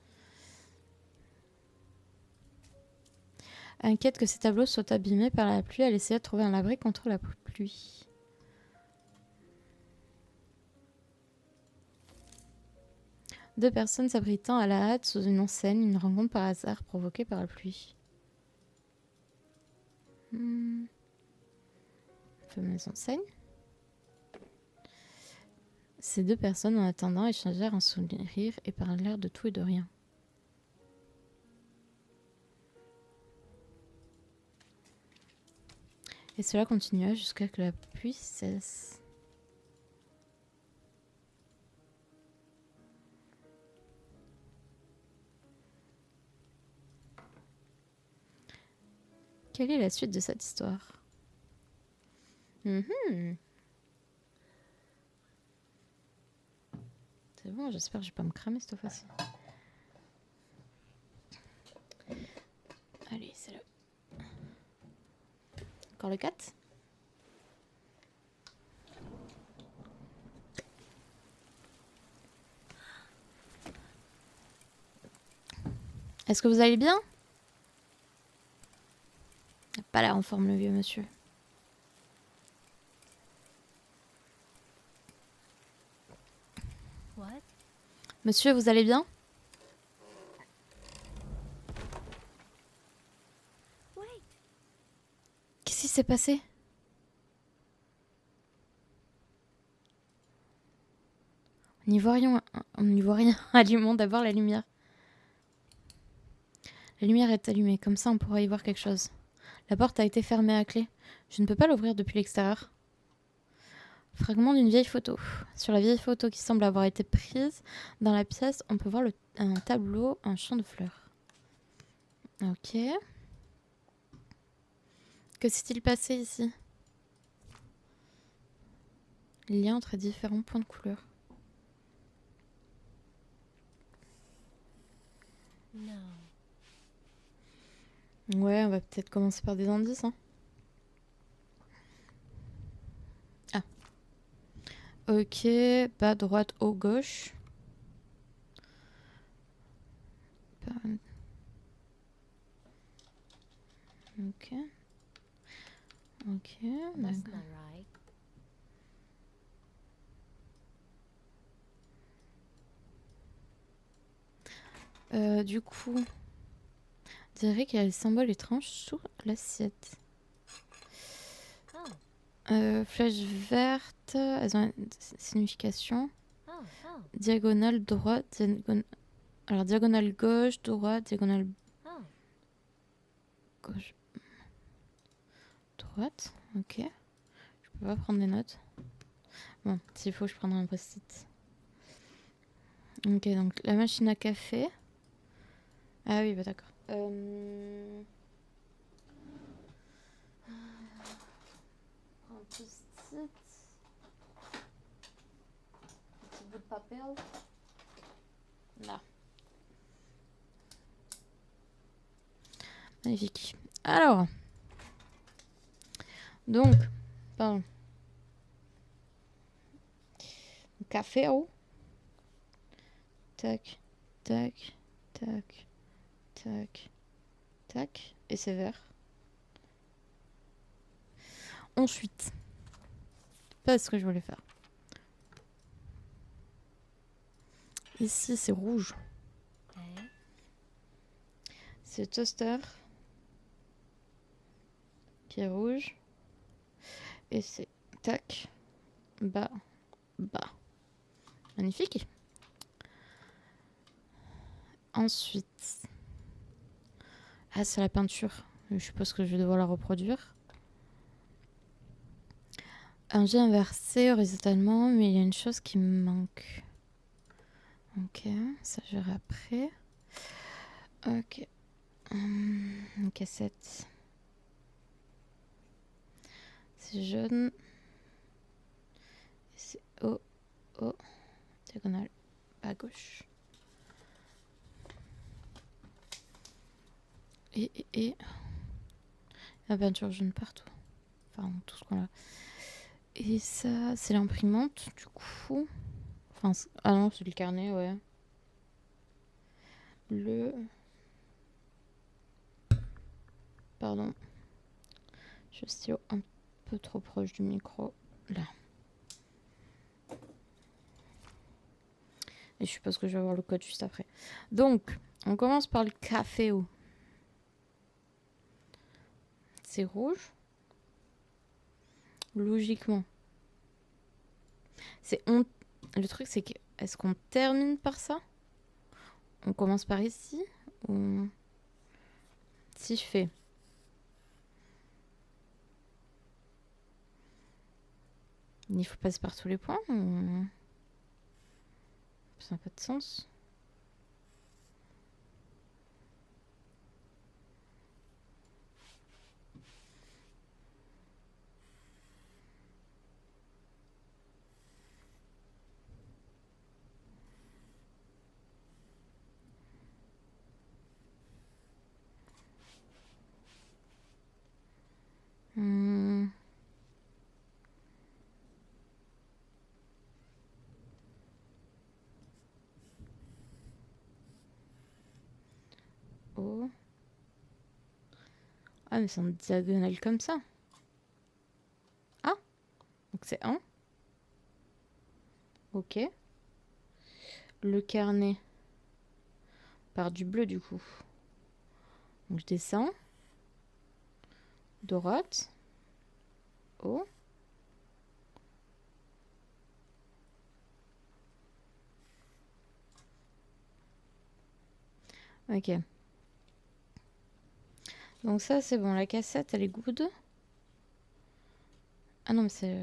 Inquiète que ses tableaux soient abîmés par la pluie, elle essaya de trouver un abri contre la pluie. Deux personnes s'abritant à la hâte sous une enseigne, une rencontre par hasard provoquée par la pluie. Fameuse enseigne. Ces deux personnes, en attendant, échangèrent un sourire et parlèrent de tout et de rien. Et cela continua jusqu'à que la pluie cesse. Quelle est la suite de cette histoire? Mhm. C'est bon, j'espère que je vais pas me cramer cette fois-ci. Allez, c'est là. Encore le 4. Est-ce que vous allez bien? Pas l'air en forme, le vieux monsieur. What? Monsieur, vous allez bien? Wait. Qu'est-ce qui s'est passé? On n'y voit rien. On n'y voit rien. Allumons d'abord la lumière. La lumière est allumée, comme ça on pourra y voir quelque chose. La porte a été fermée à clé. Je ne peux pas l'ouvrir depuis l'extérieur. Fragment d'une vieille photo. Sur la vieille photo qui semble avoir été prise dans la pièce, on peut voir un tableau, un champ de fleurs. Ok. Que s'est-il passé ici? Lien entre différents points de couleur. No. Ouais, on va peut-être commencer par des indices. Hein. Ah. Ok, bas, droite, haut, gauche. Ok. Ok, That's d'accord. not right. Du coup, on dirait qu'il y a des symboles étranges sous l'assiette. Flèche verte, elles ont une signification. Oh, oh, Diagonale droite, alors diagonale gauche, droite, diagonale oh. gauche, droite. Ok. Je peux pas prendre des notes. Bon, s'il faut, je prendrai un post-it. Ok, donc la machine à café. Ah oui, bah d'accord. Un post-it. Un petit bout de papier. Là. Magnifique. Alors. Donc, pardon. Café haut. Tac, tac, tac, tac, tac. Et c'est vert. Ensuite, pas ce que je voulais faire. Ici, c'est rouge. Eh? C'est le toaster qui est rouge. Et c'est tac, bas, bas. Magnifique. Ensuite, ah, c'est la peinture. Je suppose que je vais devoir la reproduire. Un jet inversé horizontalement, mais il y a une chose qui me manque. Ok, ça je verrai après. Ok. Une cassette. C'est jaune. C'est haut, haut, diagonale, à gauche. Et la peinture jaune partout. Enfin, tout ce qu'on a. Et ça, c'est l'imprimante, du coup. Enfin, ah non, c'est le carnet, ouais. Pardon. Je suis un peu trop proche du micro. Là. Et je suppose que je vais avoir le code juste après. Donc, on commence par le caféo. C'est rouge. Logiquement. Le truc, c'est que est-ce qu'on termine par ça? On commence par ici? Ou si je fais il faut passer par tous les points ou... Ça n'a pas de sens. Ah, mais c'est en diagonale comme ça. Ah, donc c'est 1. Ok. Le carnet part du bleu du coup. Donc je descends. Droite. Haut. Ok. Donc ça c'est bon. La cassette elle est good. Ah non mais c'est...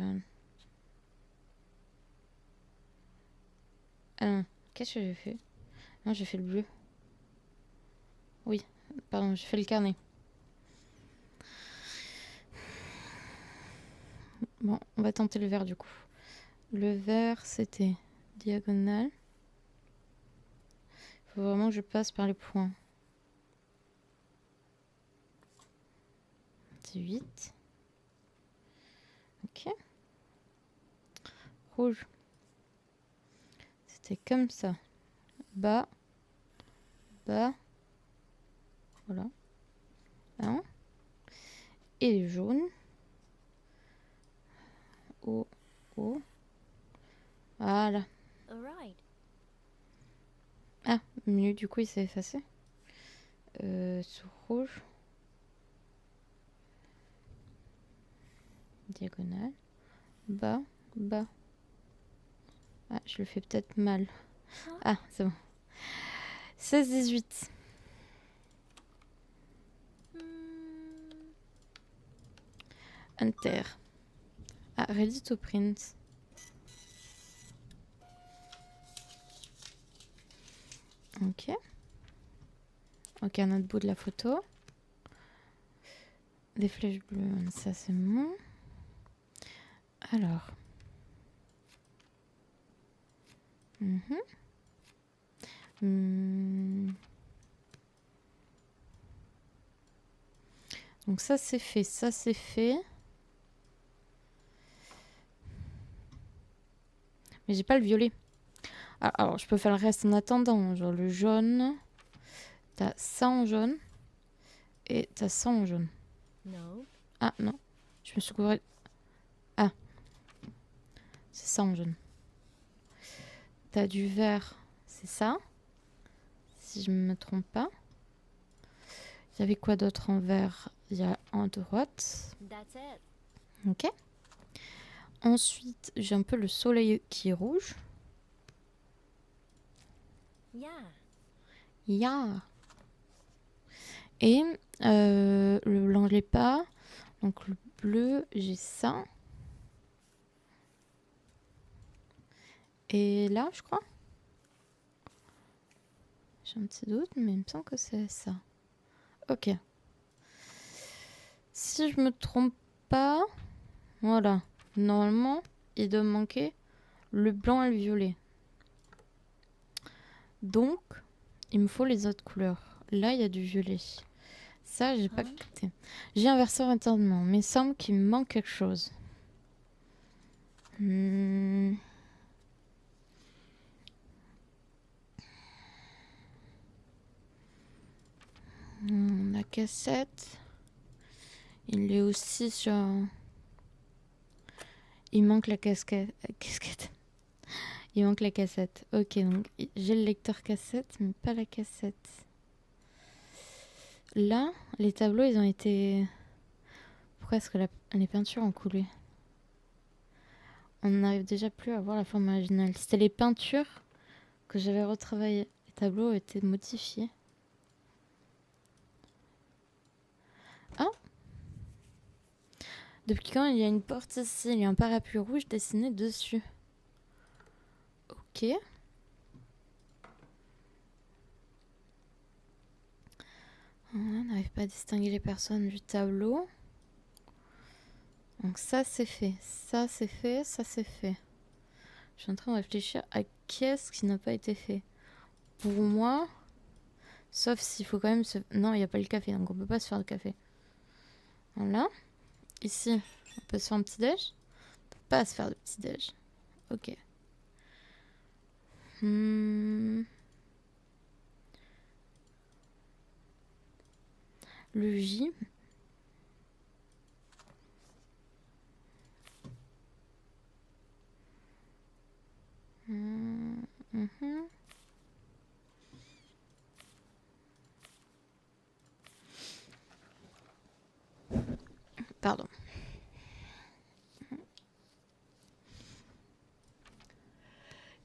Ah non. Qu'est-ce que j'ai fait? Non j'ai fait le bleu. Oui. Pardon j'ai fait le carnet. Bon on va tenter le vert du coup. Le vert c'était diagonale. Faut vraiment que je passe par les points. 18. Ok. Rouge. C'était comme ça. Bas. Bas. Voilà. 1. Et jaune. Haut. Haut. Voilà. Alright. Ah, milieu du coup il s'est effacé. Sur rouge. Diagonale. Bas. Bas. Ah, je le fais peut-être mal. Huh? Ah, c'est bon. 16-18. Hmm. Enter. Ah, ready to print. Ok. Ok, un autre bout de la photo. Des flèches bleues, ça c'est bon. Alors. Donc ça c'est fait, ça c'est fait. Mais j'ai pas le violet. Ah, alors je peux faire le reste en attendant. Genre le jaune. T'as ça en jaune. Et t'as ça en jaune. No. Ah non. Je me suis couvrée. Ah. C'est ça en jaune. T'as du vert. C'est ça. Si je me trompe pas. Il y avait quoi d'autre en vert? Il y a en droite. That's it. Ok. Ensuite, j'ai un peu le soleil qui est rouge. Yeah. Ya. Et le blanc, je l'ai pas. Donc le bleu, j'ai ça. Et là, je crois. J'ai un petit doute, mais il me semble que c'est ça. Ok. Si je me trompe pas, voilà. Normalement, il doit me manquer le blanc et le violet. Donc, il me faut les autres couleurs. Là, il y a du violet. Ça, j'ai pas capté. J'ai inversé orientalement, mais il semble qu'il me manque quelque chose. La cassette. Il est aussi sur... Il manque la casquette. Casquette. Il manque la cassette. Ok, donc j'ai le lecteur cassette, mais pas la cassette. Là, les tableaux, ils ont été... Pourquoi est-ce que les peintures ont coulé? On n'arrive déjà plus à voir la forme originale. C'était les peintures que j'avais retravaillées. Les tableaux ont été modifiés. Ah! Depuis quand il y a une porte ici? Il y a un parapluie rouge dessiné dessus. Ok. On n'arrive pas à distinguer les personnes du tableau. Donc ça c'est fait, ça c'est fait, ça c'est fait. Je suis en train de réfléchir à qu'est-ce qui n'a pas été fait. Pour moi, sauf s'il faut quand même se... Non, il n'y a pas le café, donc on peut pas se faire le café. Voilà. Ici, on peut se faire un petit déj. On peut pas se faire de petit déj. Ok. Le J.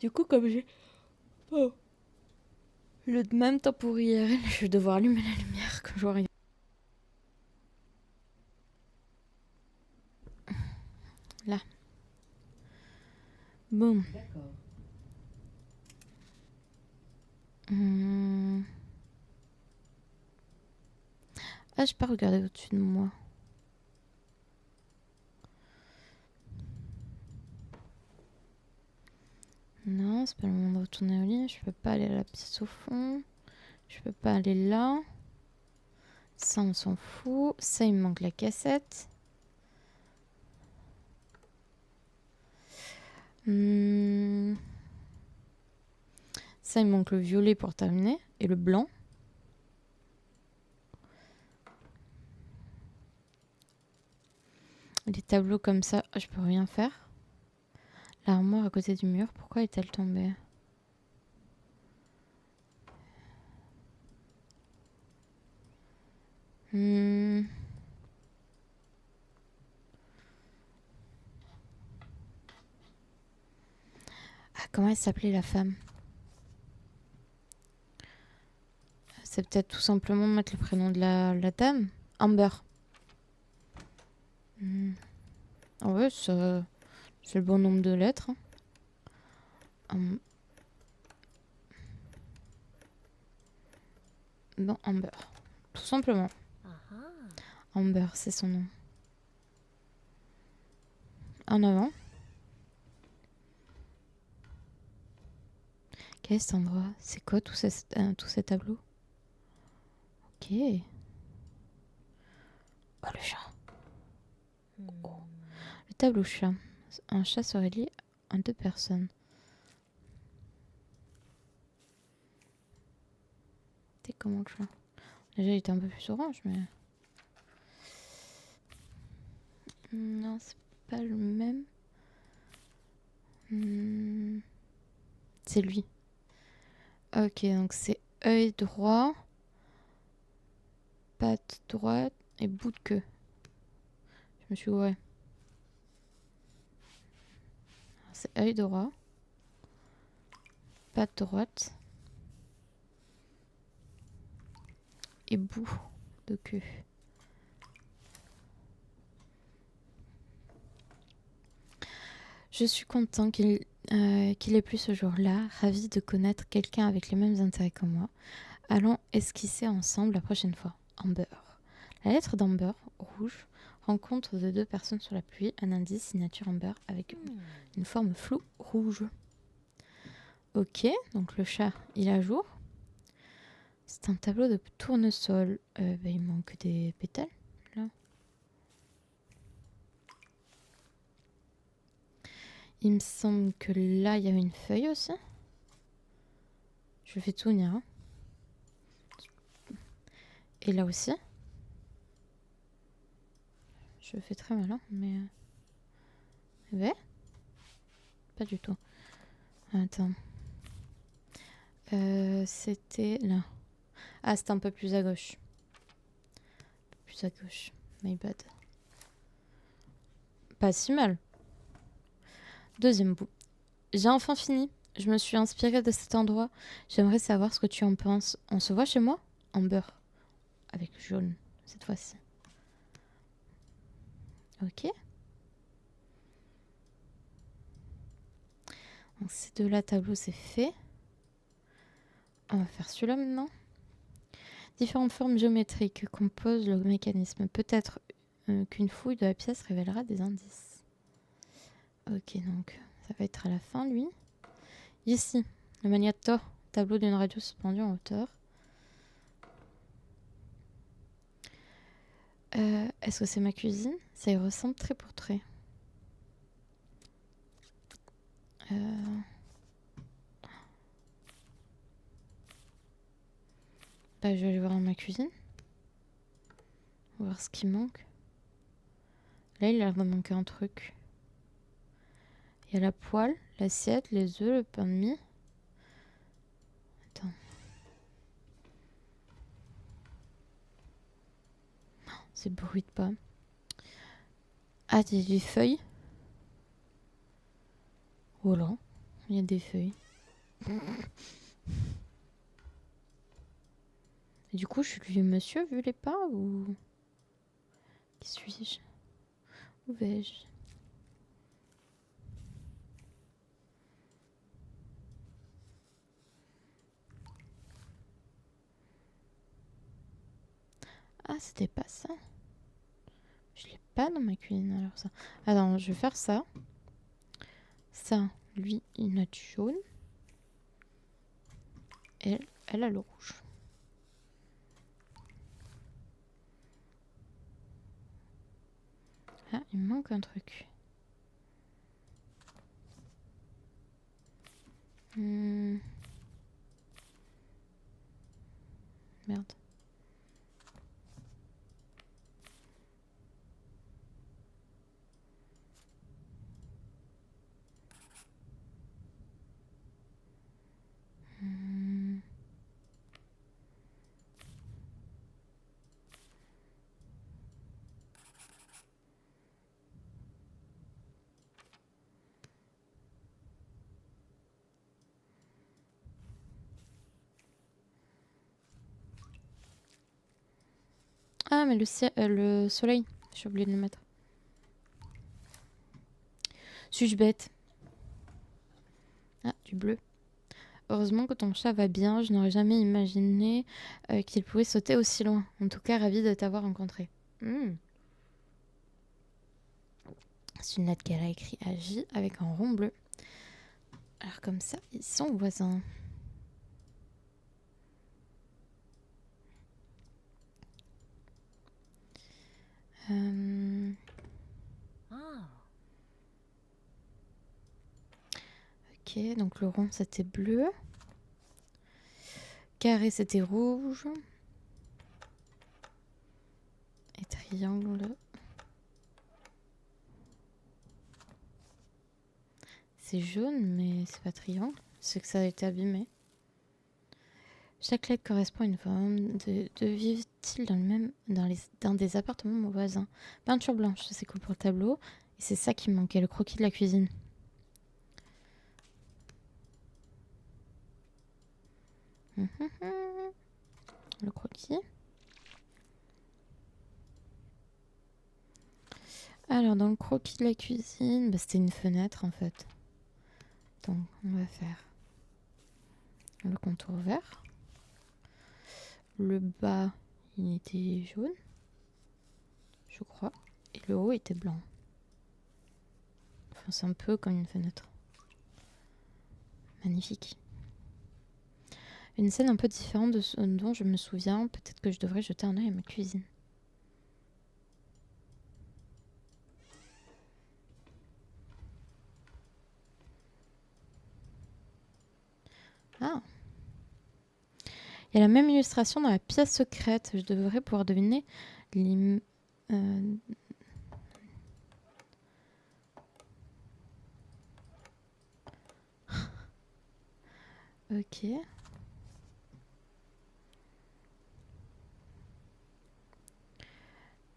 Du coup, comme j'ai le même temps pour IRL, je vais devoir allumer la lumière quand je vais arriver. Là. Boum. D'accord. Ah, j'ai pas regardé au-dessus de moi. Non, c'est pas le moment de retourner au lit. Je peux pas aller à la pièce au fond. Je peux pas aller là. Ça, on s'en fout. Ça, il me manque la cassette. Ça, il me manque le violet pour terminer. Et le blanc. Les tableaux comme ça, je peux rien faire. L'armoire à côté du mur, pourquoi est-elle tombée? Ah, comment elle s'appelait la femme? C'est peut-être tout simplement mettre le prénom de la dame. Amber. Ah ouais, c'est le bon nombre de lettres. Bon, Amber. Tout simplement. Aha. Amber, c'est son nom. En avant. Quel est cet endroit? C'est quoi tous ces tableaux? Ok. Oh, le chat. Le tableau chat. Un chat serait lié à 2 personnes. T'es comment le chat? Déjà, il était un peu plus orange, mais... Non, c'est pas le même. C'est lui. Ok, donc c'est œil droit, patte droite et bout de queue. Je me suis ouais. C'est œil droit, patte droite et bout de queue. Je suis content qu'il ait plu ce jour-là, ravi de connaître quelqu'un avec les mêmes intérêts que moi. Allons esquisser ensemble la prochaine fois. Amber. La lettre d'Amber, rouge, rencontre de 2 personnes sur la pluie, un indice signature Amber avec une forme floue rouge. Ok, donc le chat, il est à jour. C'est un tableau de tournesol. Il manque des pétales, là. Il me semble que là, il y a une feuille aussi. Je fais tout venir. Hein. Et là aussi. Je fais très mal, hein, mais... Ouais. Pas du tout. Attends. C'était là. Ah, c'était un peu plus à gauche. Plus à gauche. My bad. Pas si mal. Deuxième bout. J'ai enfin fini. Je me suis inspirée de cet endroit. J'aimerais savoir ce que tu en penses. On se voit chez moi? Amber. Avec jaune, cette fois-ci. Ok. Donc ces 2-là, tableau, c'est fait. On va faire celui-là maintenant. Différentes formes géométriques composent le mécanisme. Peut-être qu'une fouille de la pièce révélera des indices. Ok, donc ça va être à la fin, lui. Ici, le Magnator, tableau d'une radio suspendue en hauteur. Est-ce que c'est ma cuisine? Ça y ressemble trait pour trait. Bah, je vais aller voir dans ma cuisine. On va voir ce qui manque. Là, il a l'air de manquer un truc. Il y a la poêle, l'assiette, les œufs, le pain de mie. Attends. C'est bruit de pas. Ah, des feuilles. Oh là. Il y a des feuilles. Et du coup, je suis le vieux monsieur vu les pas ou... Qui suis-je? Où vais-je? Ah, c'était pas ça. Je l'ai pas dans ma cuisine alors ça. Attends, je vais faire ça. Ça, lui, il note jaune. Elle a le rouge. Ah, il me manque un truc. Merde. Ah, mais le soleil. J'ai oublié de le mettre. Suis-je bête? Ah, du bleu. Heureusement que ton chat va bien. Je n'aurais jamais imaginé qu'il pouvait sauter aussi loin. En tout cas, ravie de t'avoir rencontré. C'est une lettre qu'elle a écrite à J avec un rond bleu. Alors comme ça, ils sont voisins. Oh. Ok, donc le rond c'était bleu. Carré c'était rouge. Et triangle. C'est jaune, mais c'est pas triangle. C'est que ça a été abîmé. Chaque lettre correspond à une forme. De vivent-ils dans des appartements voisins? Peinture blanche, ça c'est cool pour le tableau. Et c'est ça qui me manquait, le croquis de la cuisine. Le croquis. Alors, dans le croquis de la cuisine, bah, c'était une fenêtre en fait. Donc, on va faire le contour vert. Le bas, il était jaune, je crois. Et le haut était blanc. Enfin, c'est un peu comme une fenêtre. Magnifique. Une scène un peu différente de ce dont je me souviens. Peut-être que je devrais jeter un œil à ma cuisine. Ah! Il y a la même illustration dans la pièce secrète. Je devrais pouvoir deviner Ok.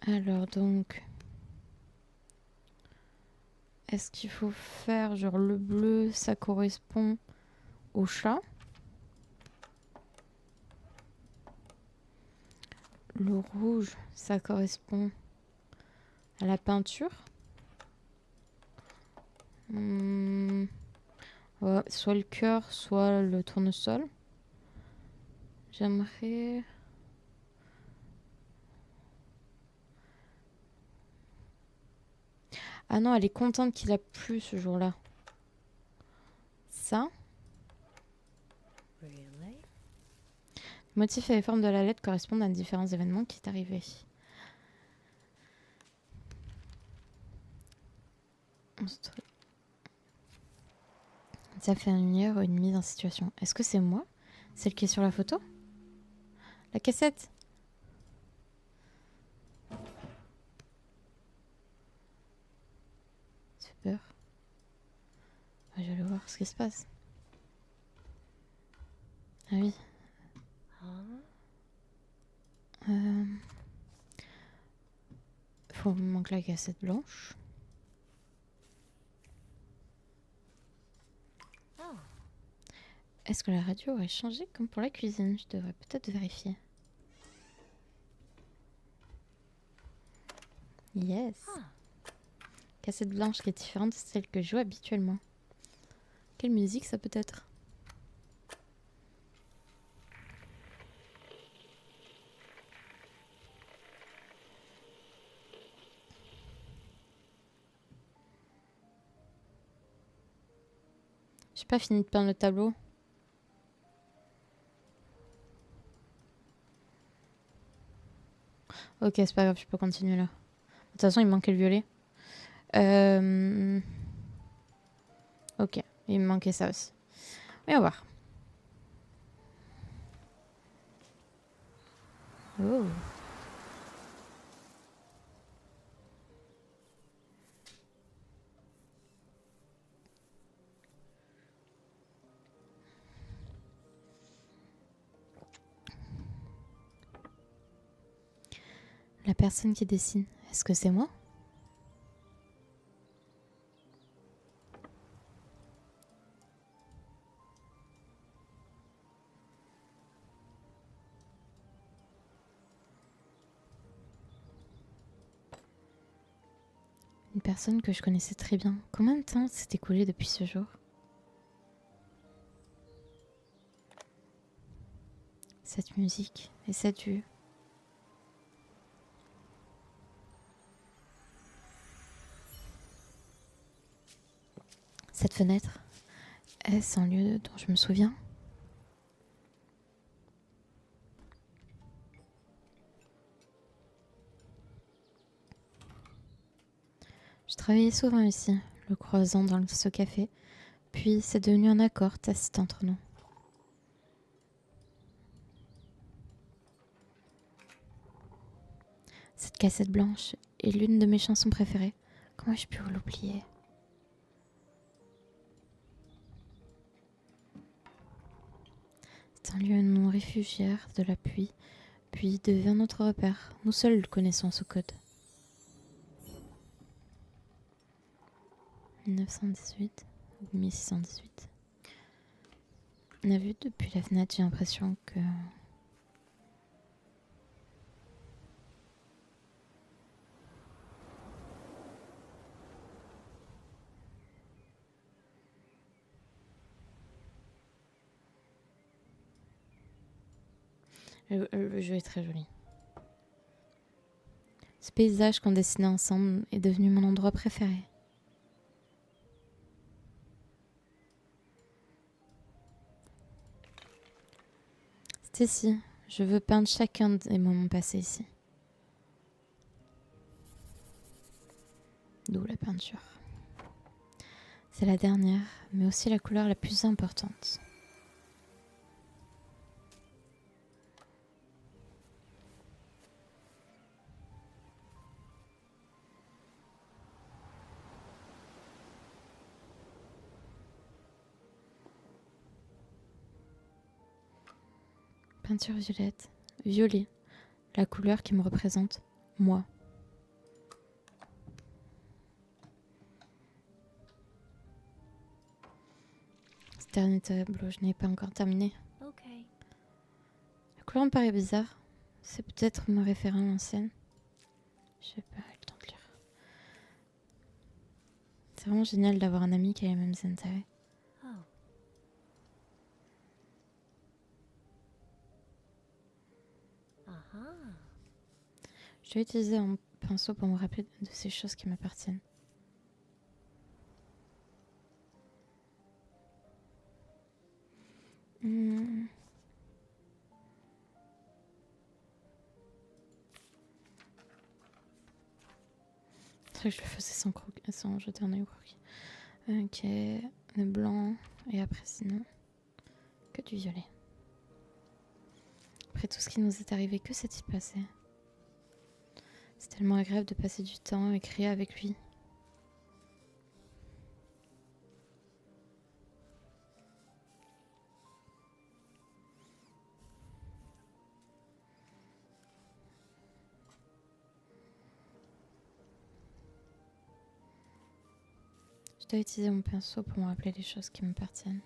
Alors donc, est-ce qu'il faut faire genre le bleu, ça correspond au chat. Le rouge, ça correspond à la peinture. Ouais, soit le cœur, soit le tournesol. J'aimerais... Ah non, elle est contente qu'il a plu ce jour-là. Ça. Really? Le motif et les formes de la lettre correspondent à différents événements qui est arrivé. Ça fait une lumière ou une mise en situation. Est-ce que c'est moi? Celle qui est sur la photo? La cassette? J'ai peur. Je vais aller voir ce qui se passe. Ah oui. Huh? Faut me manque la cassette blanche. Oh. Est-ce que la radio aurait changé comme pour la cuisine? Je devrais peut-être vérifier. Yes. Cassette blanche qui est différente de celle que je joue habituellement. Quelle musique ça peut être? J'ai pas fini de peindre le tableau. Ok, c'est pas grave, je peux continuer là. De toute façon, il me manquait le violet. Ok, il me manquait ça aussi. On va voir. Oh. La personne qui dessine, est-ce que c'est moi? Une personne que je connaissais très bien. Combien de temps s'est écoulé depuis ce jour? Cette musique et cette vue. Cette fenêtre. Est-ce un lieu dont je me souviens? Je travaillais souvent ici, le croisant dans ce café. Puis c'est devenu un accord tacite entre nous. Cette cassette blanche est l'une de mes chansons préférées. Comment ai-je pu l'oublier? C'est un lieu non réfugiaire de la pluie, puis devient notre repère. Nous seuls connaissons ce code. 1918 ou 1618. On a vu depuis la fenêtre, j'ai l'impression que... Le jeu est très joli. Ce paysage qu'on dessinait ensemble est devenu mon endroit préféré. C'est ici. Je veux peindre chacun des moments passés ici. D'où la peinture. C'est la dernière, mais aussi la couleur la plus importante. Peinture violette, violet, la couleur qui me représente, moi. Ce dernier tableau, je n'ai pas encore terminé. Ok. La couleur me paraît bizarre. C'est peut-être me référant à l'ancienne. Je n'ai pas eu le temps de lire. C'est vraiment génial d'avoir un ami qui a les mêmes intérêts. Oh. Je vais utiliser un pinceau pour me rappeler de ces choses qui m'appartiennent. C'est vrai que je le faisais sans jeter un œil au croquis. Ok, le blanc. Et après, sinon, que du violet. Après tout ce qui nous est arrivé, que s'est-il passé? C'est tellement agréable de passer du temps et créer avec lui. Je dois utiliser mon pinceau pour me rappeler les choses qui m'appartiennent.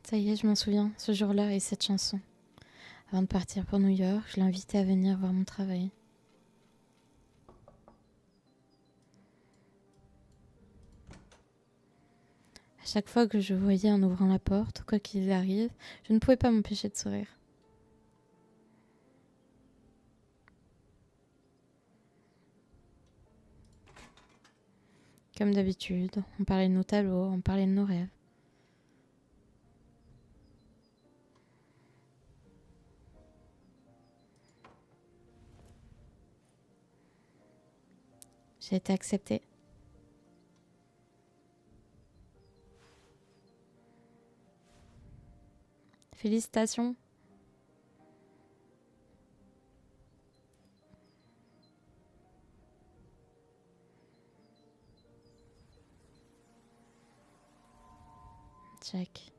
Ça y est, je m'en souviens, ce jour-là et cette chanson. Avant de partir pour New York, je l'invitais à venir voir mon travail. À chaque fois que je voyais en ouvrant la porte, quoi qu'il arrive, je ne pouvais pas m'empêcher de sourire. Comme d'habitude, on parlait de nos tableaux, on parlait de nos rêves. J'ai été acceptée. Félicitations. Jack.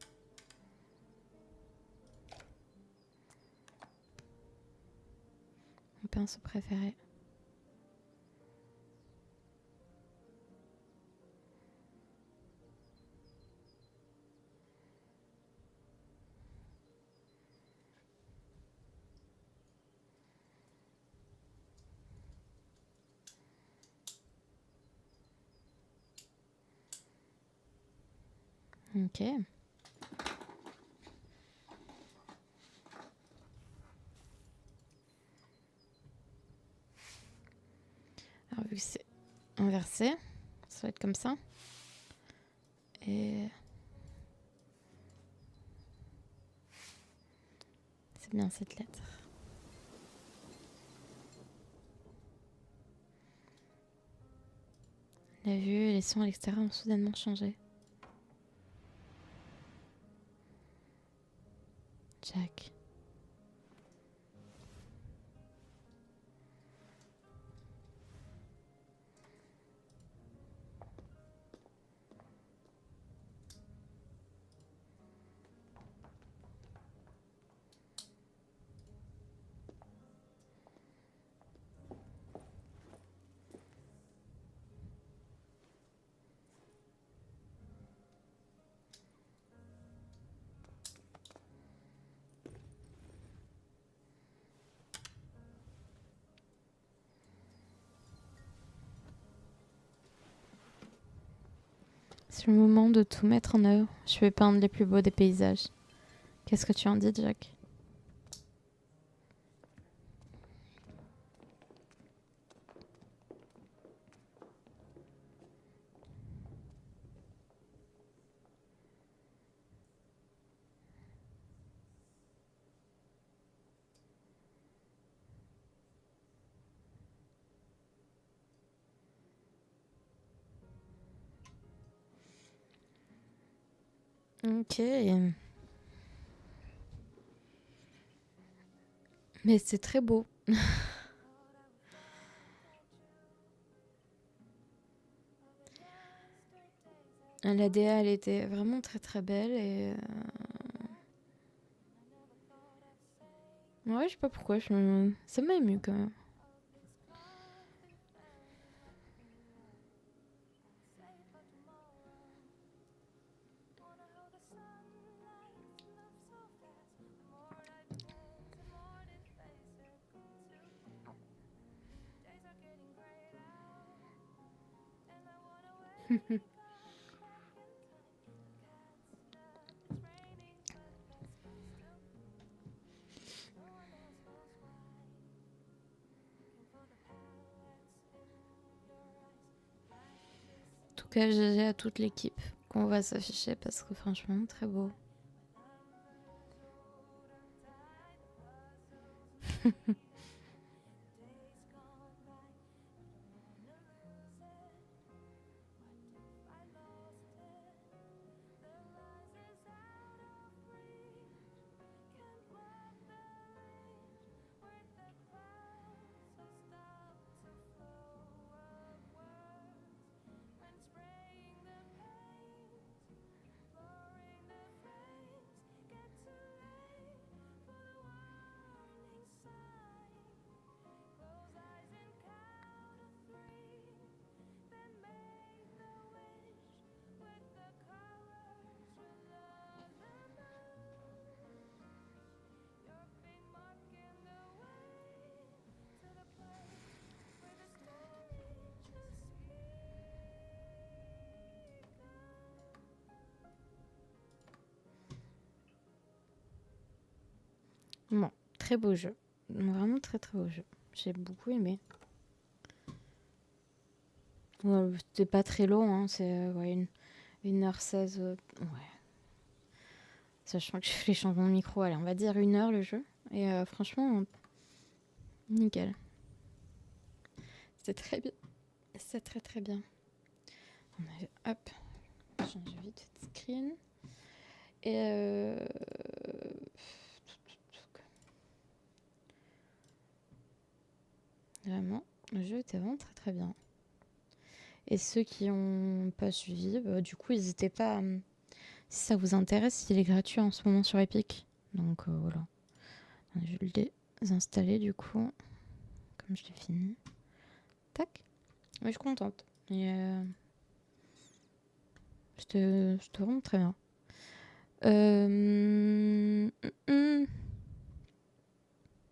Mon pinceau préféré. Ok. Alors vu que c'est inversé, ça va être comme ça. Et c'est bien cette lettre. La vue et les sons à l'extérieur ont soudainement changé. Jack. C'est le moment de tout mettre en œuvre. Je vais peindre les plus beaux des paysages. Qu'est-ce que tu en dis, Jack? Ok. Mais c'est très beau. La DA, elle était vraiment très très belle et ouais, je sais pas pourquoi, ça m'a ému quand même. En tout cas, GG à toute l'équipe qu'on va s'afficher parce que franchement, très beau. Bon, très beau jeu. Vraiment très très beau jeu. J'ai beaucoup aimé. Ouais, c'était pas très long, hein. C'est ouais, 1h16. Ouais. Sachant que je fais les changements de micro, allez, on va dire 1 heure le jeu. Et franchement, nickel. C'était très bien. C'était très très bien. On avait, hop, change vite de screen. Et vraiment, le jeu était vraiment très très bien. Et ceux qui n'ont pas suivi, bah, du coup, n'hésitez pas. Si ça vous intéresse, il est gratuit en ce moment sur Epic. Donc voilà. Je vais le désinstaller du coup. Comme je l'ai fini. Tac. Mais je suis contente. Et c'était vraiment très bien.